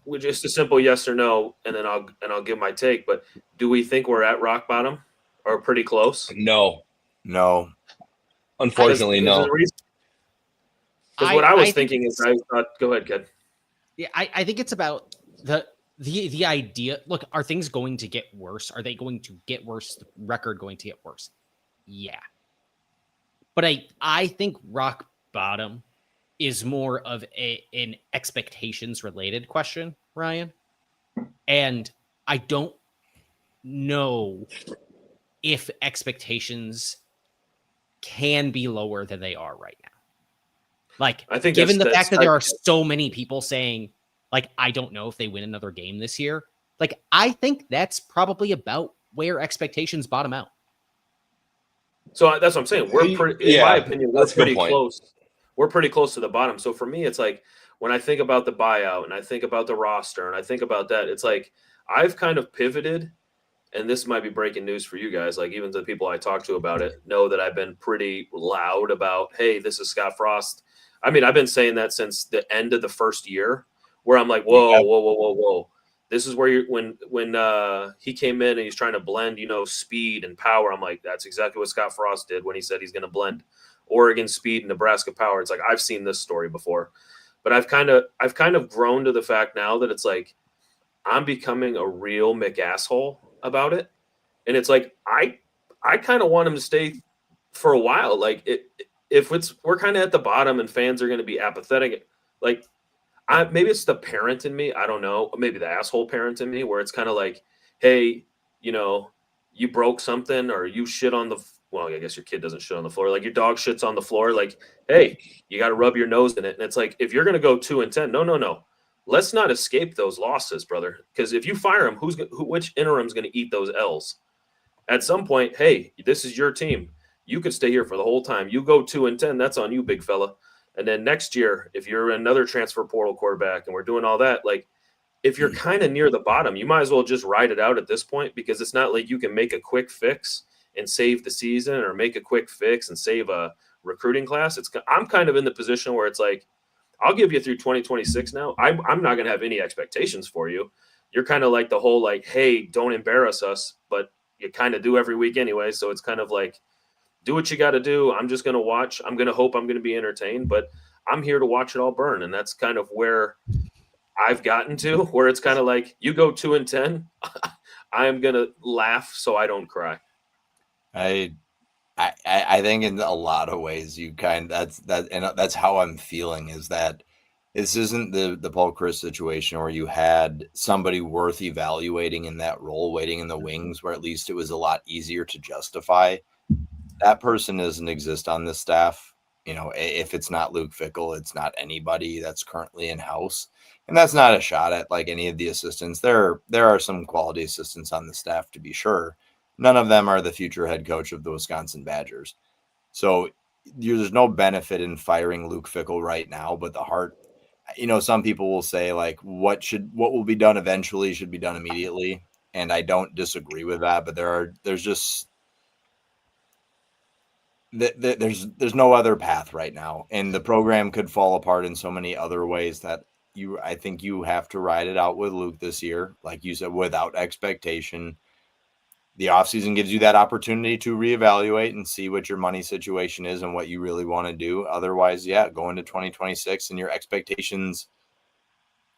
with just a simple yes or no, and then I'll give my take. But do we think we're at rock bottom or pretty close? No. Unfortunately, no. Because what I was thinking is, I thought, go ahead, Ked. Yeah, I think it's about the idea. Look, are things going to get worse? Are they going to get worse? The record going to get worse? Yeah. But I think rock bottom is more of an expectations related question, Ryan. And I don't know if expectations can be lower than they are right now. Like, I think given the fact that there are so many people saying, like, I don't know if they win another game this year. Like, I think that's probably about where expectations bottom out. So that's what I'm saying. In my opinion, we're pretty close. We're pretty close to the bottom. So for me, it's like, when I think about the buyout and I think about the roster and I think about that, it's like, I've kind of pivoted, and this might be breaking news for you guys. Like, even the people I talk to about it know that I've been pretty loud about, hey, this is Scott Frost. I mean, I've been saying that since the end of the first year, where I'm like, whoa. This is where when he came in and he's trying to blend, speed and power. I'm like, that's exactly what Scott Frost did when he said he's going to blend Oregon speed and Nebraska power. It's like, I've seen this story before, but I've kind of grown to the fact now that it's like, I'm becoming a real McAsshole about it. And it's like, I kind of want him to stay for a while. Like, if we're kind of at the bottom and fans are going to be apathetic, like, maybe it's the parent in me. I don't know. Maybe the asshole parent in me, where it's kind of like, hey, you broke something, or you shit on the. Well, I guess your kid doesn't shit on the floor. Like, your dog shits on the floor. Like, hey, you got to rub your nose in it. And it's like, if you're going to go 2-10, no. Let's not escape those losses, brother. Because if you fire him, which interim's going to eat those L's? At some point, hey, this is your team. You could stay here for the whole time. You go 2-10, that's on you, big fella. And then next year, if you're another transfer portal quarterback and we're doing all that, like, if you're kind of near the bottom, you might as well just ride it out at this point, because it's not like you can make a quick fix and save the season, or make a quick fix and save a recruiting class. I'm kind of in the position where it's like, I'll give you through 2026 now. I'm not going to have any expectations for you. You're kind of like the whole, like, hey, don't embarrass us, but you kind of do every week anyway. So it's kind of like, do what you got to do. I'm just going to watch. I'm going to hope I'm going to be entertained, but I'm here to watch it all burn. And that's kind of where I've gotten to, where it's kind of like, you go 2-10, I'm going to laugh so I don't cry. I think in a lot of ways that's how I'm feeling, is that this isn't the Paul Chris situation where you had somebody worth evaluating in that role waiting in the wings, where at least it was a lot easier to justify. That person doesn't exist on this staff. If it's not Luke Fickell, it's not anybody that's currently in house. And that's not a shot at like any of the assistants. There are some quality assistants on the staff, to be sure. none of them are the future head coach of the Wisconsin Badgers. So there's no benefit in firing Luke Fickell right now, but the heart, some people will say like what will be done eventually should be done immediately. And I don't disagree with that, but there's no other path right now. And the program could fall apart in so many other ways that I think you have to ride it out with Luke this year. Like you said, without expectation. The offseason gives you that opportunity to reevaluate and see what your money situation is and what you really want to do. Otherwise, go into 2026 and your expectations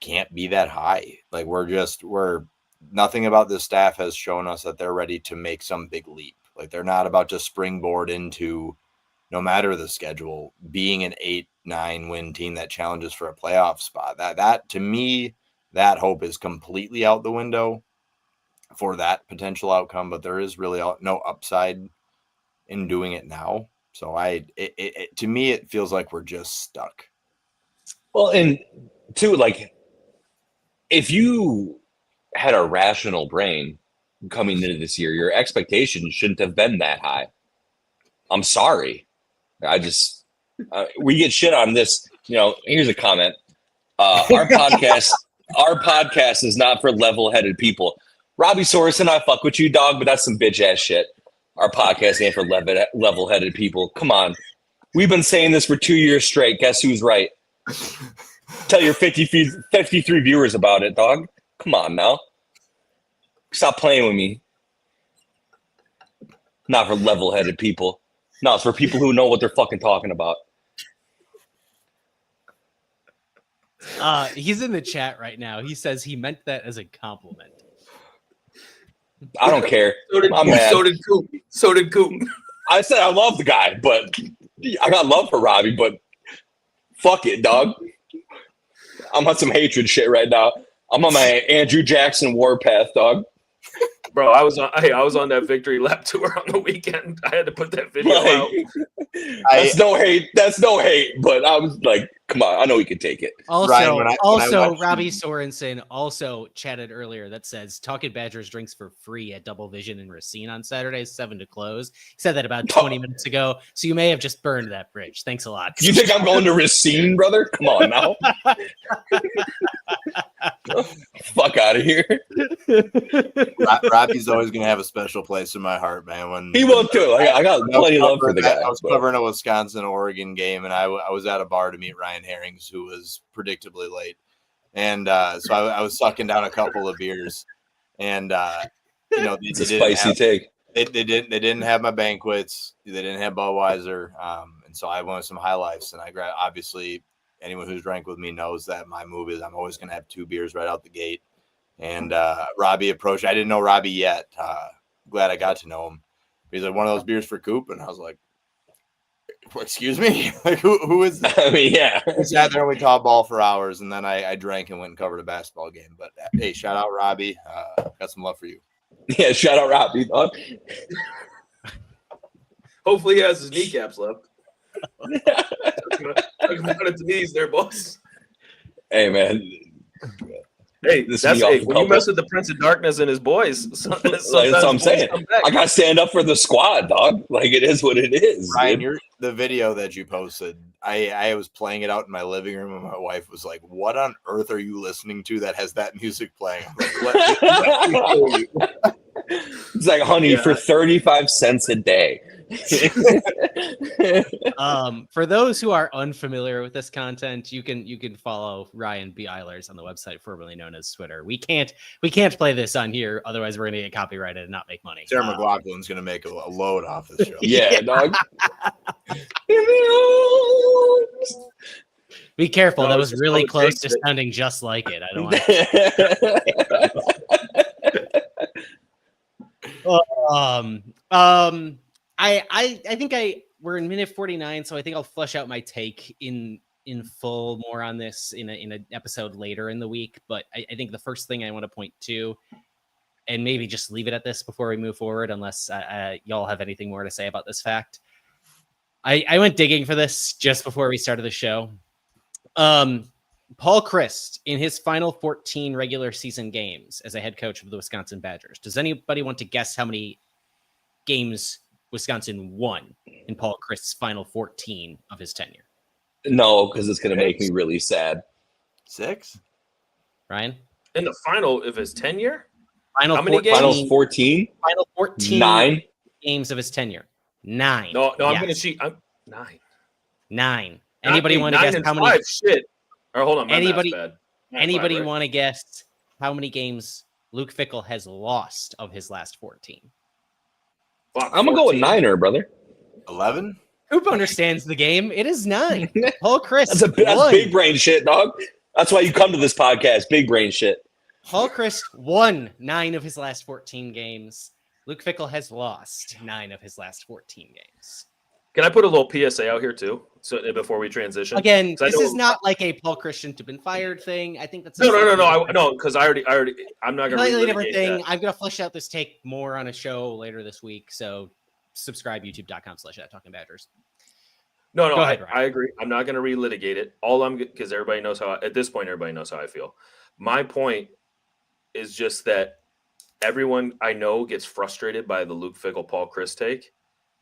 can't be that high. Like we're nothing about this staff has shown us that they're ready to make some big leap. Like they're not about to springboard into, no matter the schedule, being an 8-9 win team that challenges for a playoff spot. That to me, that hope is completely out the window for that potential outcome, but there is really no upside in doing it now. So to me, it feels like we're just stuck. Well, and two, like if you had a rational brain coming into this year, your expectations shouldn't have been that high. I'm sorry. We get shit on this. Here's a comment. Our podcast is not for level-headed people. Robbie Sorensen, I fuck with you, dog, but that's some bitch ass shit. Our podcast ain't for level-headed people. Come on. We've been saying this for 2 years straight. Guess who's right? Tell your 53 viewers about it, dog. Come on now. Stop playing with me. Not for level-headed people. No, it's for people who know what they're fucking talking about. He's in the chat right now. He says he meant that as a compliment. I don't care. So did Coop. I said I love the guy, but I got love for Robbie, but fuck it, dog. I'm on some hatred shit right now. I'm on my Andrew Jackson warpath, dog. Bro, I was on that victory lap tour on the weekend. I had to put that video out. That's no hate. That's no hate. But I was like, come on, I know he can take it. Also, Ryan, Robbie Sorensen also chatted earlier that says Talkin Badgers drinks for free at Double Vision in Racine on Saturdays, 7 to close. He said that about 20 minutes ago, so you may have just burned that bridge. Thanks a lot. You think I'm going to Racine, brother? Come on now. Fuck out of here. Robbie's always going to have a special place in my heart, man. He will too. I got plenty of love for the guy. I was covering a Wisconsin-Oregon game, and I was at a bar to meet Ryan Herrings, who was predictably late. And so I was sucking down a couple of beers. And, it's a spicy take. They didn't have my banquets. They didn't have Budweiser. And so I wanted some High Lifes. And I grabbed, obviously, anyone who's drank with me knows that my move is I'm always going to have 2 beers right out the gate. And Robbie approached. I didn't know Robbie yet. Glad I got to know him. He's like, one of those beers for Coop. And I was like, excuse me? Like, who is that? I mean, yeah. We sat there and we talked ball for hours. And then I drank and went and covered a basketball game. But hey, shout out Robbie. Got some love for you. Yeah, shout out Robbie. Hopefully he has his kneecaps left. Talking about it to knees there, boss. Hey, man. Hey, when you mess with the Prince of Darkness and his boys, that's what I'm saying. I got to stand up for the squad, dog. Like, it is what it is. Ryan, the video that you posted, I was playing it out in my living room, and my wife was like, what on earth are you listening to that has that music playing? I'm like, it's like, honey, for 35 cents a day. For those who are unfamiliar with this content, you can follow Ryan B. Eilers on the website formerly known as Twitter. We can't play this on here, otherwise we're gonna get copyrighted and not make money. Sarah McLaughlin's gonna make a load off this show. Yeah, dog. Be careful. That was really close to sounding just like it. I don't want I think we're in minute 49, so I think I'll flesh out my take in full more on this in an episode later in the week. But I think the first thing I want to point to, and maybe just leave it at this before we move forward, unless y'all have anything more to say about this fact. I went digging for this just before we started the show. Paul Chryst in his final 14 regular season games as a head coach of the Wisconsin Badgers. Does anybody want to guess how many games Wisconsin won in Paul Christ's final 14 of his tenure? No, because it's going to make me really sad. 6? Ryan? In the final of his tenure? Final How many 14, games? Finals 14? Final 14 9? games of his tenure. 9. No, I'm Yes. going to cheat. 9. 9. Anybody want to 9 guess and how 5, many? shit. Or hold on, my Anybody- math's bad. 9 and 5, Anybody right? want to guess how many games Luke Fickell has lost of his last 14? Fuck, I'm going to go with 14. Niner, brother. 11? Coop understands the game. It is 9. Paul Chris That's won. big brain shit, dog. That's why you come to this podcast. Big brain shit. Paul Chris won 9 of his last 14 games. Luke Fickell has lost 9 of his last 14 games. Can I put a little PSA out here too? So before we transition, Again, 'Cause I this know- is not like a Paul Chris shouldn't have been fired thing. I think that's a no, because I already, I'm not going to completely different relitigate thing. that. I'm going to flesh out this take more on a show later this week. So subscribe youtube.com/Talkin Badgers. No, Go ahead, Ryan. I agree. I'm not going to relitigate it. All I'm because everybody knows how. At this point, everybody knows how I feel. My point is just that everyone I know gets frustrated by the Luke Fickell, Paul Chris take.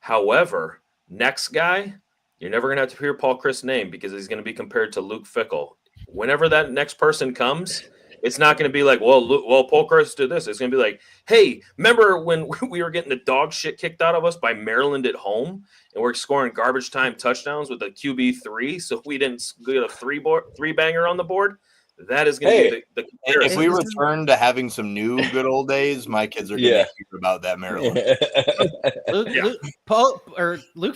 However, next guy, you're never going to have to hear Paul Chris' name because he's going to be compared to Luke Fickell. Whenever that next person comes, it's not going to be like, well, Paul Chris did this. It's going to be like, hey, remember when we were getting the dog shit kicked out of us by Maryland at home, and we're scoring garbage time touchdowns with a QB3, so we didn't get a three banger on the board? That is going to be the comparison. If we return to having some new good old days, my kids are going to hear about that Maryland. Luke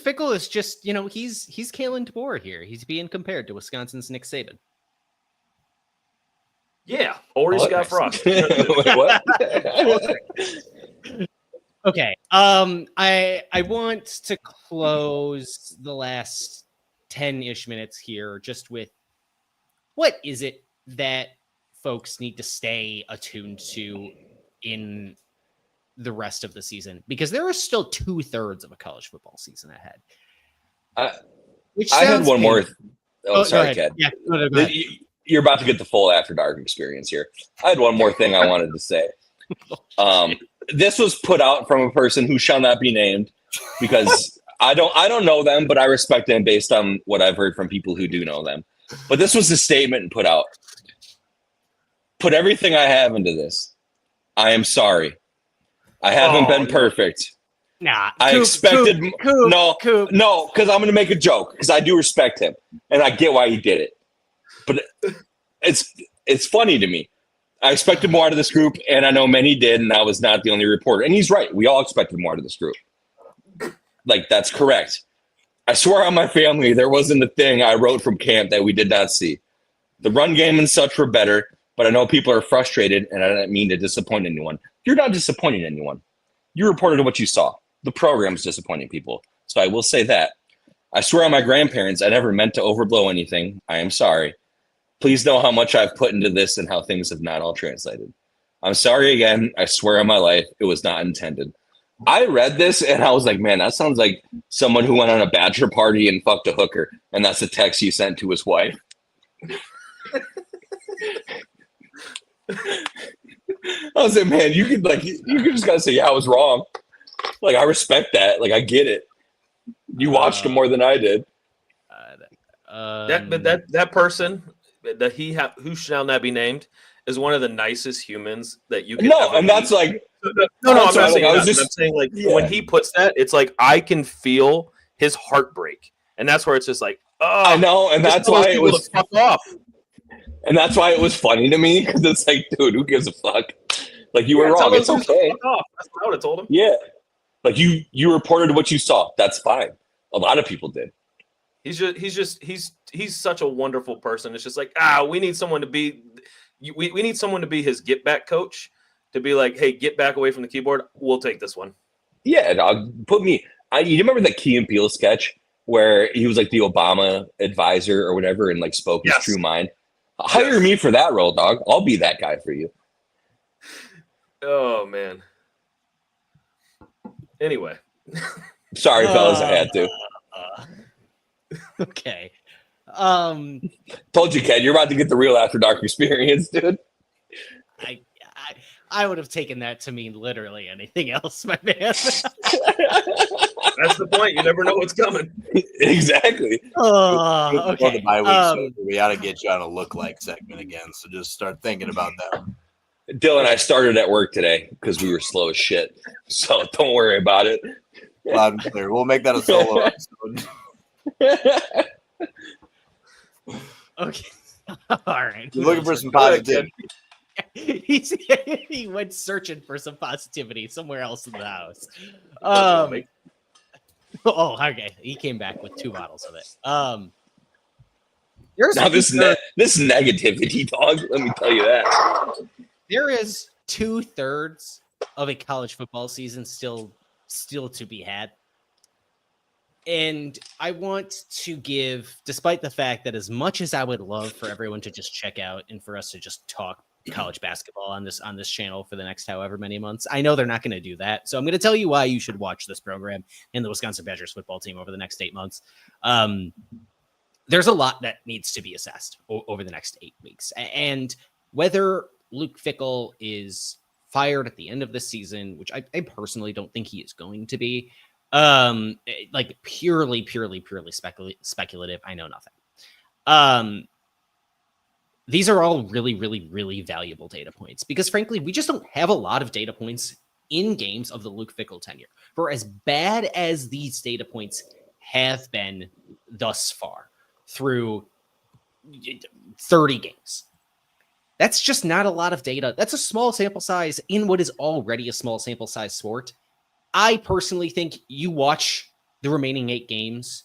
Fickell is just, he's Kalen DeBoer here. He's being compared to Wisconsin's Nick Saban. Yeah, or he's got Frost. Wait, what? Okay. I want to close the last 10-ish minutes here just with what is it that folks need to stay attuned to in the rest of the season, because there are still 2/3 of a college football season ahead. I had one more. Sorry, Ked. Yeah, go ahead. You're about to get the full After Dark experience here. I had one more thing I wanted to say. This was put out from a person who shall not be named because I don't know them, but I respect them based on what I've heard from people who do know them. But this was a statement put out. Put everything I have into this. I am sorry. I haven't been perfect. Nah, I expected no, because I'm going to make a joke because I do respect him and I get why he did it. But it's funny to me. I expected more out of this group, and I know many did, and I was not the only reporter. And he's right. We all expected more out of this group. Like, that's correct. I swear on my family, there wasn't a thing I wrote from camp that we did not see. The run game and such were better, but I know people are frustrated, and I don't mean to disappoint anyone. You're not disappointing anyone. You reported what you saw. The program's disappointing people. So I will say that. I swear on my grandparents, I never meant to overblow anything. I am sorry. Please know how much I've put into this and how things have not all translated. I'm sorry again. I swear on my life, it was not intended. I read this and I was like, man, that sounds like someone who went on a bachelor party and fucked a hooker. And that's the text he sent to his wife. I was like, man, you could just gotta say, yeah, I was wrong. Like, I respect that. Like, I get it. You watched him more than I did. That person that who shall not be named is one of the nicest humans that you can ever meet. That's like I'm not saying I that. was just I'm saying when he puts that, it's like I can feel his heartbreak, and that's where it's just like, oh, I know, and that's why it was fuck off. And that's why it was funny to me because it's like, dude, who gives a fuck? Like, you were wrong. It's okay. Fuck off. That's what I would have told him. Yeah, like you reported what you saw. That's fine. A lot of people did. He's such a wonderful person. It's just like, we need someone to be, we need someone to be his get back coach, to be like, hey, get back away from the keyboard. We'll take this one. Yeah, dog. Put me. You remember that Key and Peele sketch where he was like the Obama advisor or whatever and like spoke his true mind? Hire me for that role, dog. I'll be that guy for you. Oh man. Anyway. Sorry, fellas, I had to. Okay. Told you, Ken, you're about to get the real After Dark experience, dude. I would have taken that to mean literally anything else, my man. That's the point. You never know what's coming. Exactly. Before Okay. the bye week, so we got to get you on a look-like segment again. So just start thinking about that. Dylan, I started at work today because we were slow as shit. So don't worry about it. Loud and clear. We'll make that a solo episode. Okay. All right. You're looking for some Go ahead, positivity. He went searching for some positivity somewhere else in the house. Make- Oh, okay. He came back with 2 bottles of it. There's Now this negativity, dog. Let me tell you that. there is 2/3 of a college football season still to be had. And I want to give, despite the fact that as much as I would love for everyone to just check out and for us to just talk college basketball on this channel for the next however many months, I know they're not going to do that. So I'm going to tell you why you should watch this program and the Wisconsin Badgers football team over the next 8 months. There's a lot that needs to be assessed over the next 8 weeks. And whether Luke Fickell is fired at the end of the season, which I personally don't think he is going to be, like purely speculative. I know nothing. These are all really, really, really valuable data points because frankly, we just don't have a lot of data points in games of the Luke Fickell tenure. For as bad as these data points have been thus far through 30 games, that's just not a lot of data. That's a small sample size in what is already a small sample size sport. I personally think you watch the remaining 8 games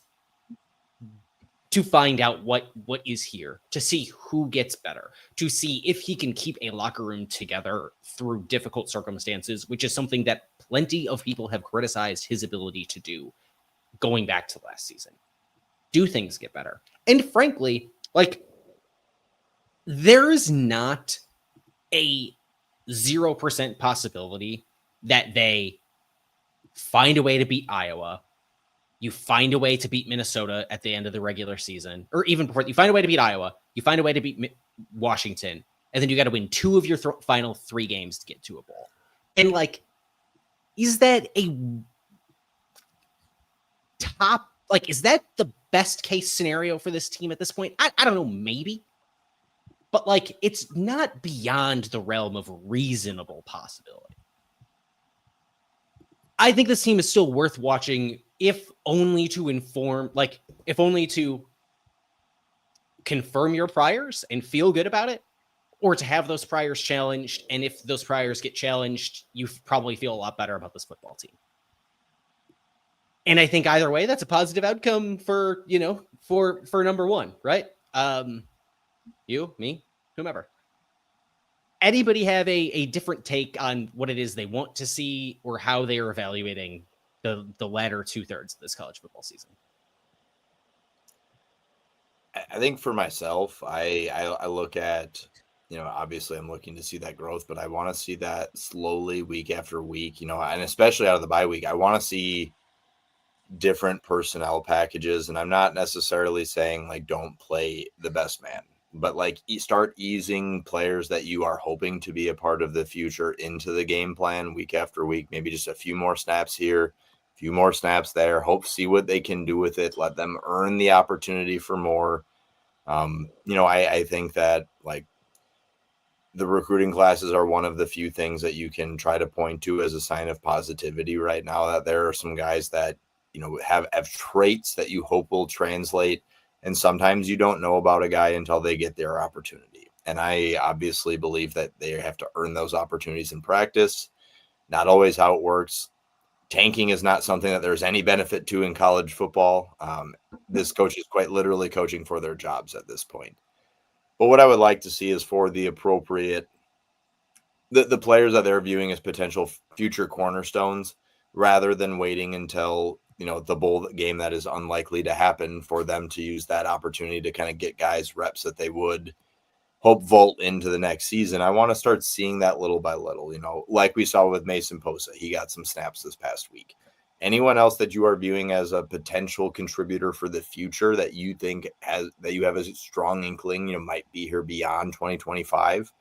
to find out what is here, to see who gets better, to see if he can keep a locker room together through difficult circumstances, which is something that plenty of people have criticized his ability to do going back to last season. Do things get better? And frankly, like, there is not a 0% possibility that they find a way to beat Iowa, you find a way to beat Minnesota at the end of the regular season, or even before, you find a way to beat Iowa, you find a way to beat Washington, and then you got to win 2 of your final 3 games to get to a bowl. And like, is that a top, like, is that the best case scenario for this team at this point? I don't know, maybe. But like, it's not beyond the realm of reasonable possibility. I think this team is still worth watching, if only to inform, like, if only to confirm your priors and feel good about it, or to have those priors challenged. And if those priors get challenged, you probably feel a lot better about this football team. And I think either way, that's a positive outcome for, you know, for number one, right? You, me, whomever. Anybody have a different take on what it is they want to see or how they are evaluating the latter 2/3 of this college football season? I think for myself, I look at, you know, obviously I'm looking to see that growth, but I want to see that slowly week after week, you know, and especially out of the bye week, I want to see different personnel packages. And I'm not necessarily saying like don't play the best man, but like start easing players that you are hoping to be a part of the future into the game plan week after week. Maybe just a few more snaps here, a few more snaps there. See what they can do with it. Let them earn the opportunity for more. You know, I think that like the recruiting classes are one of the few things that you can try to point to as a sign of positivity right now, that there are some guys that, you know, have traits that you hope will translate. And sometimes you don't know about a guy until they get their opportunity. And I obviously believe that they have to earn those opportunities in practice. Not always how it works. Tanking is not something that there's any benefit to in college football. This coach is quite literally coaching for their jobs at this point. But what I would like to see is for the appropriate, the players that they're viewing as potential future cornerstones, rather than waiting until, you know, the bowl game that is unlikely to happen, for them to use that opportunity to kind of get guys reps that they would hope vault into the next season. I want to start seeing that little by little, you know, like we saw with Mason Posa. He got some snaps this past week. Anyone else that you are viewing as a potential contributor for the future that you think that you have a strong inkling, you know, might be here beyond 2025,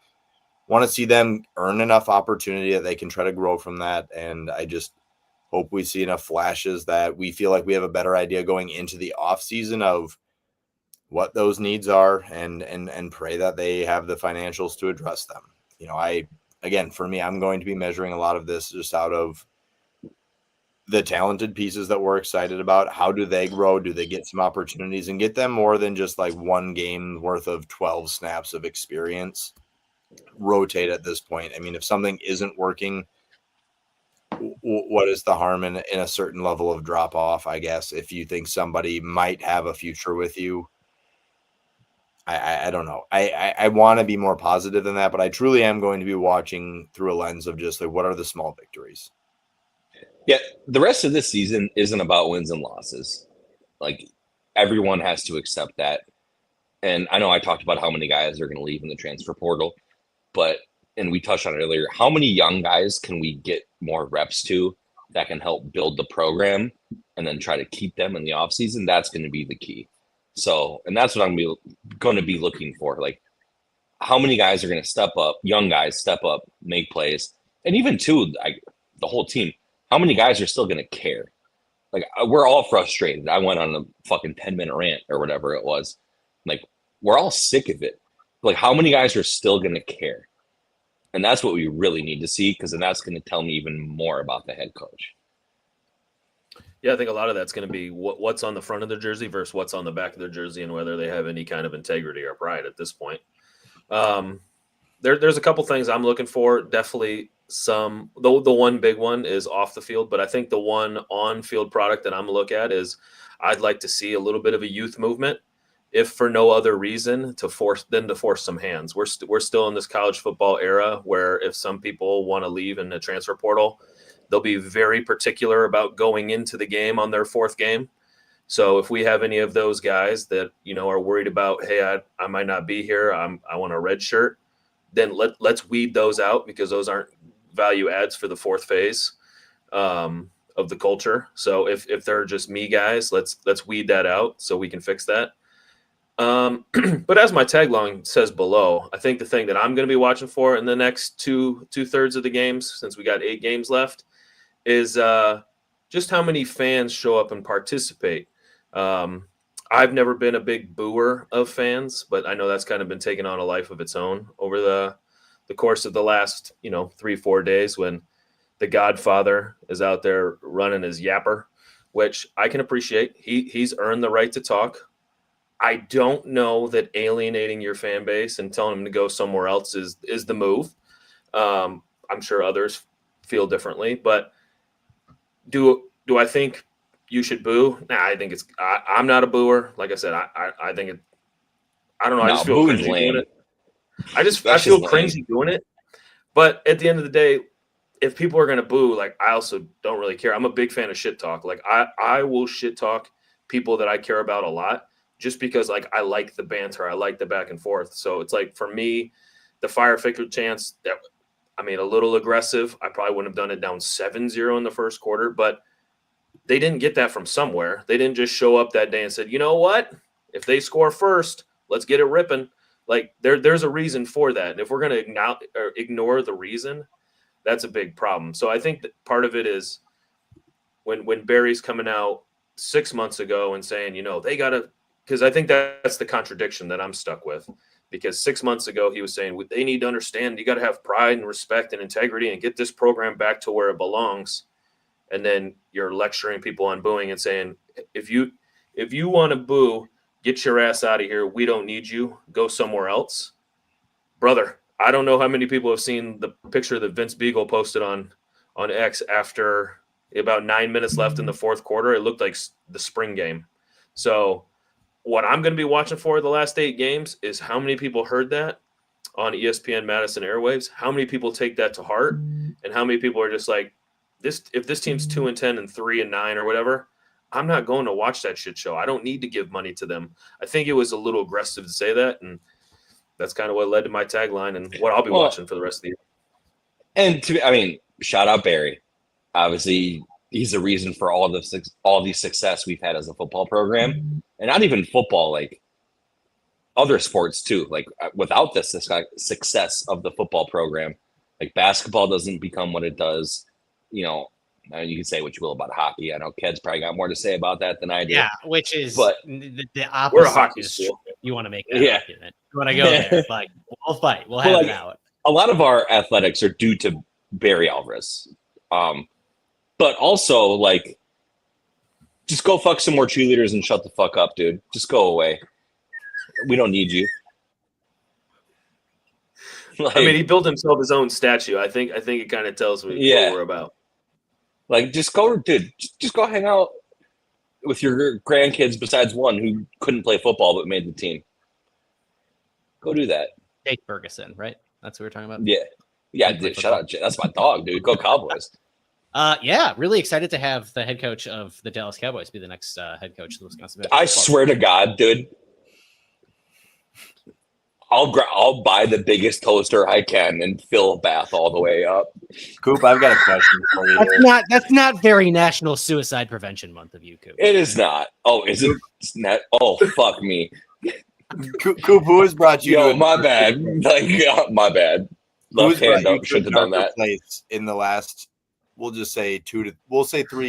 want to see them earn enough opportunity that they can try to grow from that. And I just hope we see enough flashes that we feel like we have a better idea going into the off season of what those needs are, and pray that they have the financials to address them. Again, for me, I'm going to be measuring a lot of this just out of the talented pieces that we're excited about. How do they grow? Do they get some opportunities and get them more than just like one game worth of 12 snaps of experience? Rotate at this point. I mean, if something isn't working, what is the harm in a certain level of drop off? I guess if you think somebody might have a future with you, I don't know. I want to be more positive than that, but I truly am going to be watching through a lens of just like, what are the small victories? Yeah, the rest of this season isn't about wins and losses. Like, everyone has to accept that. And I know I talked about how many guys are going to leave in the transfer portal, and we touched on it earlier, how many young guys can we get more reps to that can help build the program and then try to keep them in the offseason? That's going to be the key. So, and that's what I'm going to be looking for. Like, how many guys are going to step up, young guys step up, make plays, and even too, the whole team, how many guys are still going to care? Like, we're all frustrated. I went on a fucking 10-minute rant or whatever it was. Like, we're all sick of it. Like, how many guys are still going to care? And that's what we really need to see, because then that's going to tell me even more about the head coach. Yeah, I think a lot of that's going to be what's on the front of their jersey versus what's on the back of their jersey, and whether they have any kind of integrity or pride at this point. There's a couple things I'm looking for. Definitely the one big one is off the field, but I think the one on field product that I'm going to look at is I'd like to see a little bit of a youth movement, if for no other reason to force some hands. We're still in this college football era where if some people want to leave in the transfer portal, they'll be very particular about going into the game on their fourth game. So if we have any of those guys that, are worried about, hey, I might not be here, I want a red shirt, then let's weed those out, because those aren't value adds for the fourth phase of the culture. So if they're just me guys, let's weed that out so we can fix that. But as my tagline says below, I think the thing that I'm going to be watching for in the next two-thirds of the games, since we got 8 games left, is just how many fans show up and participate. I've never been a big booer of fans, but I know that's kind of been taking on a life of its own over the course of the last 3-4 days, when the Godfather is out there running his yapper, which I can appreciate. He's earned the right to talk. I don't know that alienating your fan base and telling them to go somewhere else is the move. I'm sure others feel differently, but do I think you should boo? Nah, I think I'm not a booer. Like I said, I think it. I don't know. I just feel cringy doing it. I feel cringy doing it. But at the end of the day, if people are going to boo, like, I also don't really care. I'm a big fan of shit talk. Like, I will shit talk people that I care about a lot, just because, like, I like the banter. I like the back and forth. So it's like, for me, the Fickell chance, a little aggressive. I probably wouldn't have done it down 7-0 in the first quarter, but they didn't get that from somewhere. They didn't just show up that day and said, you know what? If they score first, let's get it ripping. Like, there's a reason for that. And if we're going to ignore the reason, that's a big problem. So I think that part of it is when Barry's coming out 6 months ago and saying, they got to, because I think that's the contradiction that I'm stuck with. Because 6 months ago, he was saying they need to understand you got to have pride and respect and integrity and get this program back to where it belongs. And then you're lecturing people on booing and saying, if you want to boo, get your ass out of here. We don't need you. Go somewhere else. Brother, I don't know how many people have seen the picture that Vince Beagle posted on X after about 9 minutes left in the fourth quarter. It looked like the spring game. So what I'm going to be watching for the last 8 games is how many people heard that on ESPN Madison airwaves, how many people take that to heart, and how many people are just like, if this team's 2-10 and 3-9 or whatever, I'm not going to watch that shit show. I don't need to give money to them. I think it was a little aggressive to say that, and that's kind of what led to my tagline and what I'll be watching for the rest of the year. And shout out Barry. Obviously, he's the reason for all the success we've had as a football program, and not even football, like other sports too. Like without the success of the football program, like basketball doesn't become what it does. You know, you can say what you will about hockey. I know Ked's probably got more to say about that than I do. Yeah, which is But the opposite. We're a hockey is school. You want to make that argument. You want to go there. Like, we'll fight. We'll have like, it out. a lot of our athletics are due to Barry Alvarez. But also, like, just go fuck some more cheerleaders and shut the fuck up, dude. Just go away. We don't need you. Like, I mean, he built himself his own statue. I think it kind of tells me what we're about. Like, just go, dude. Just go hang out with your grandkids. Besides one who couldn't play football but made the team. Go do that. Jake Ferguson, right? That's what we're talking about. Yeah. Dude, shut up. That's my dog, dude. Go Cowboys. Yeah, really excited to have the head coach of the Dallas Cowboys be the next head coach of the Wisconsin Badgers. I swear to God, dude. I'll buy the biggest toaster I can and fill a bath all the way up. Coop, I've got a question for you. That's not very National Suicide Prevention Month of you, Coop. It is not. Oh, is it? It's not. Oh, fuck me. Coop, who has brought you? Yo, my bad. Like, my bad. Left hand up. Should have done that. Place in the last, we'll just say 3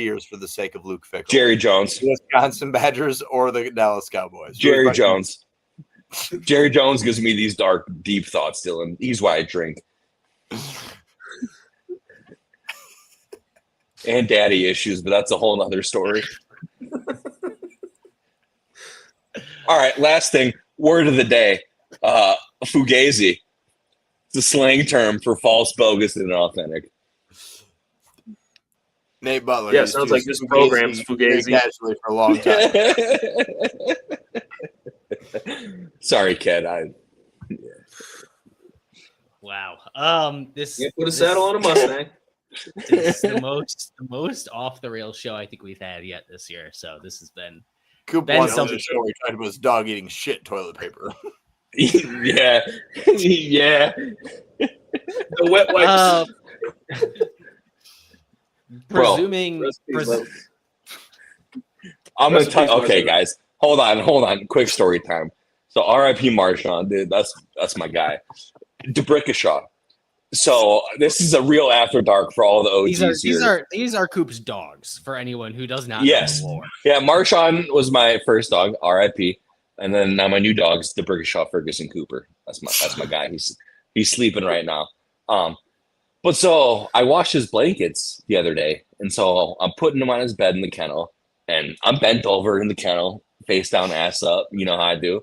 years for the sake of Luke Fickell. Jerry Jones, Wisconsin Badgers, or the Dallas Cowboys. Jerry Jones. Jerry Jones gives me these dark, deep thoughts, Dylan. He's why I drink. And daddy issues, but that's a whole nother story. All right, last thing. Word of the day. Fugazi. It's a slang term for false, bogus, and inauthentic. Nate Butler. Yeah, sounds like this program's Fugazi. Casually for a long time. Sorry, Ked. Wow. This put a saddle on a Mustang. It's the most off the rails show I think we've had yet this year. So this has been Coop Ben wants Selby to show he tried to put his dog eating shit toilet paper. Yeah. The wet wipes. Presuming I'm gonna tell you. Okay, guys, hold on. Quick story time. So R.I.P. Marshawn, dude. That's my guy. DeBrickashaw. So this is a real after dark for all the OGs these are Coop's dogs for anyone who does not yes. know the lore. Yeah, Marshawn was my first dog, R.I.P. And then now my new dog's DeBrickashaw Ferguson Cooper. That's my guy. He's sleeping right now. But so I washed his blankets the other day, and so I'm putting him on his bed in the kennel, and I'm bent over in the kennel, face down, ass up. You know how I do,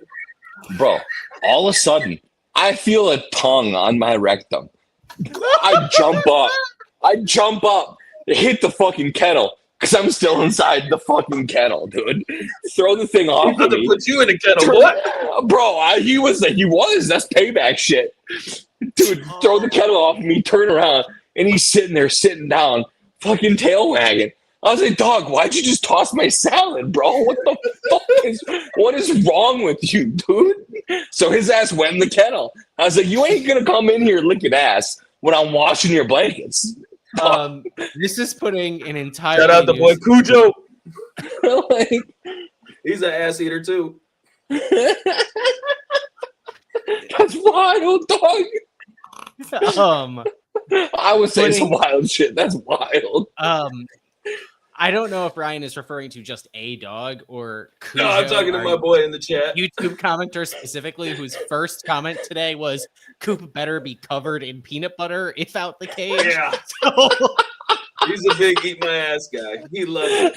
bro. All of a sudden, I feel a tongue on my rectum. I jump up, hit the fucking kennel because I'm still inside the fucking kennel, dude. Throw the thing off. He to put you in a kennel, what? Bro, he was. That's payback shit. Dude, throw the kettle off me, turn around, and he's sitting down, fucking tail wagging. I was like, dog, why'd you just toss my salad, bro? What is wrong with you, dude? So his ass went in the kennel. I was like, you ain't gonna come in here licking ass when I'm washing your blankets. This is putting an entire shout out the boy Cujo. He's an ass eater too. That's wild, dog. I would say some wild shit. That's wild. I don't know if Ryan is referring to just a dog or Cujo. No, I'm talking to my boy in the chat. YouTube commenter specifically, whose first comment today was Coop better be covered in peanut butter if out the cage. Yeah. So, he's a big eat my ass guy. He loves it.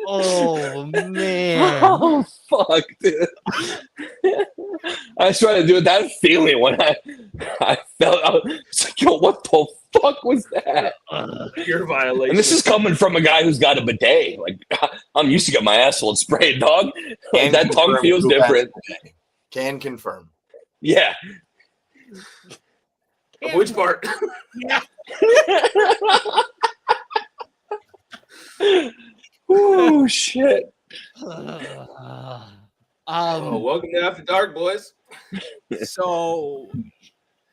oh man. Oh fuck, dude. I was trying to do that feeling when I felt I was like, yo, what the fuck was that? Pure violation. And this is coming from a guy who's got a bidet. Like, I'm used to get my asshole sprayed, dog. Like, that tongue feels different. Can confirm. Yeah. Which part? Yeah. Oh shit. Welcome to After Dark, boys. So,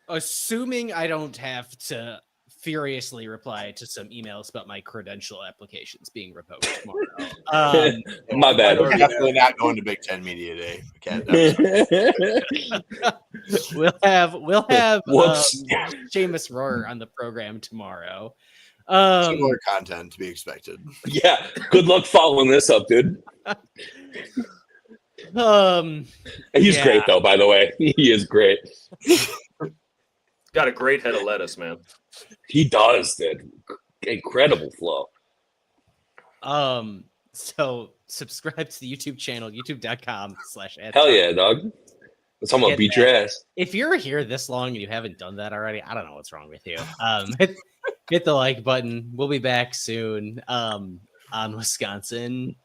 assuming I don't have to furiously reply to some emails about my credential applications being revoked tomorrow. My bad. We're definitely not going to Big Ten Media Day. I'm sorry. We'll have Whoops. Seamus Rohr on the program tomorrow. Similar content to be expected. Yeah. Good luck following this up, dude. He's great though, by the way. He is great. Got a great head of lettuce, man. He does, dude. Incredible flow. So subscribe to the YouTube channel, youtube.com/. Hell yeah, dog. That's how I'm gonna beat your ass. If you're here this long and you haven't done that already, I don't know what's wrong with you. Hit the like button. We'll be back soon. On Wisconsin ?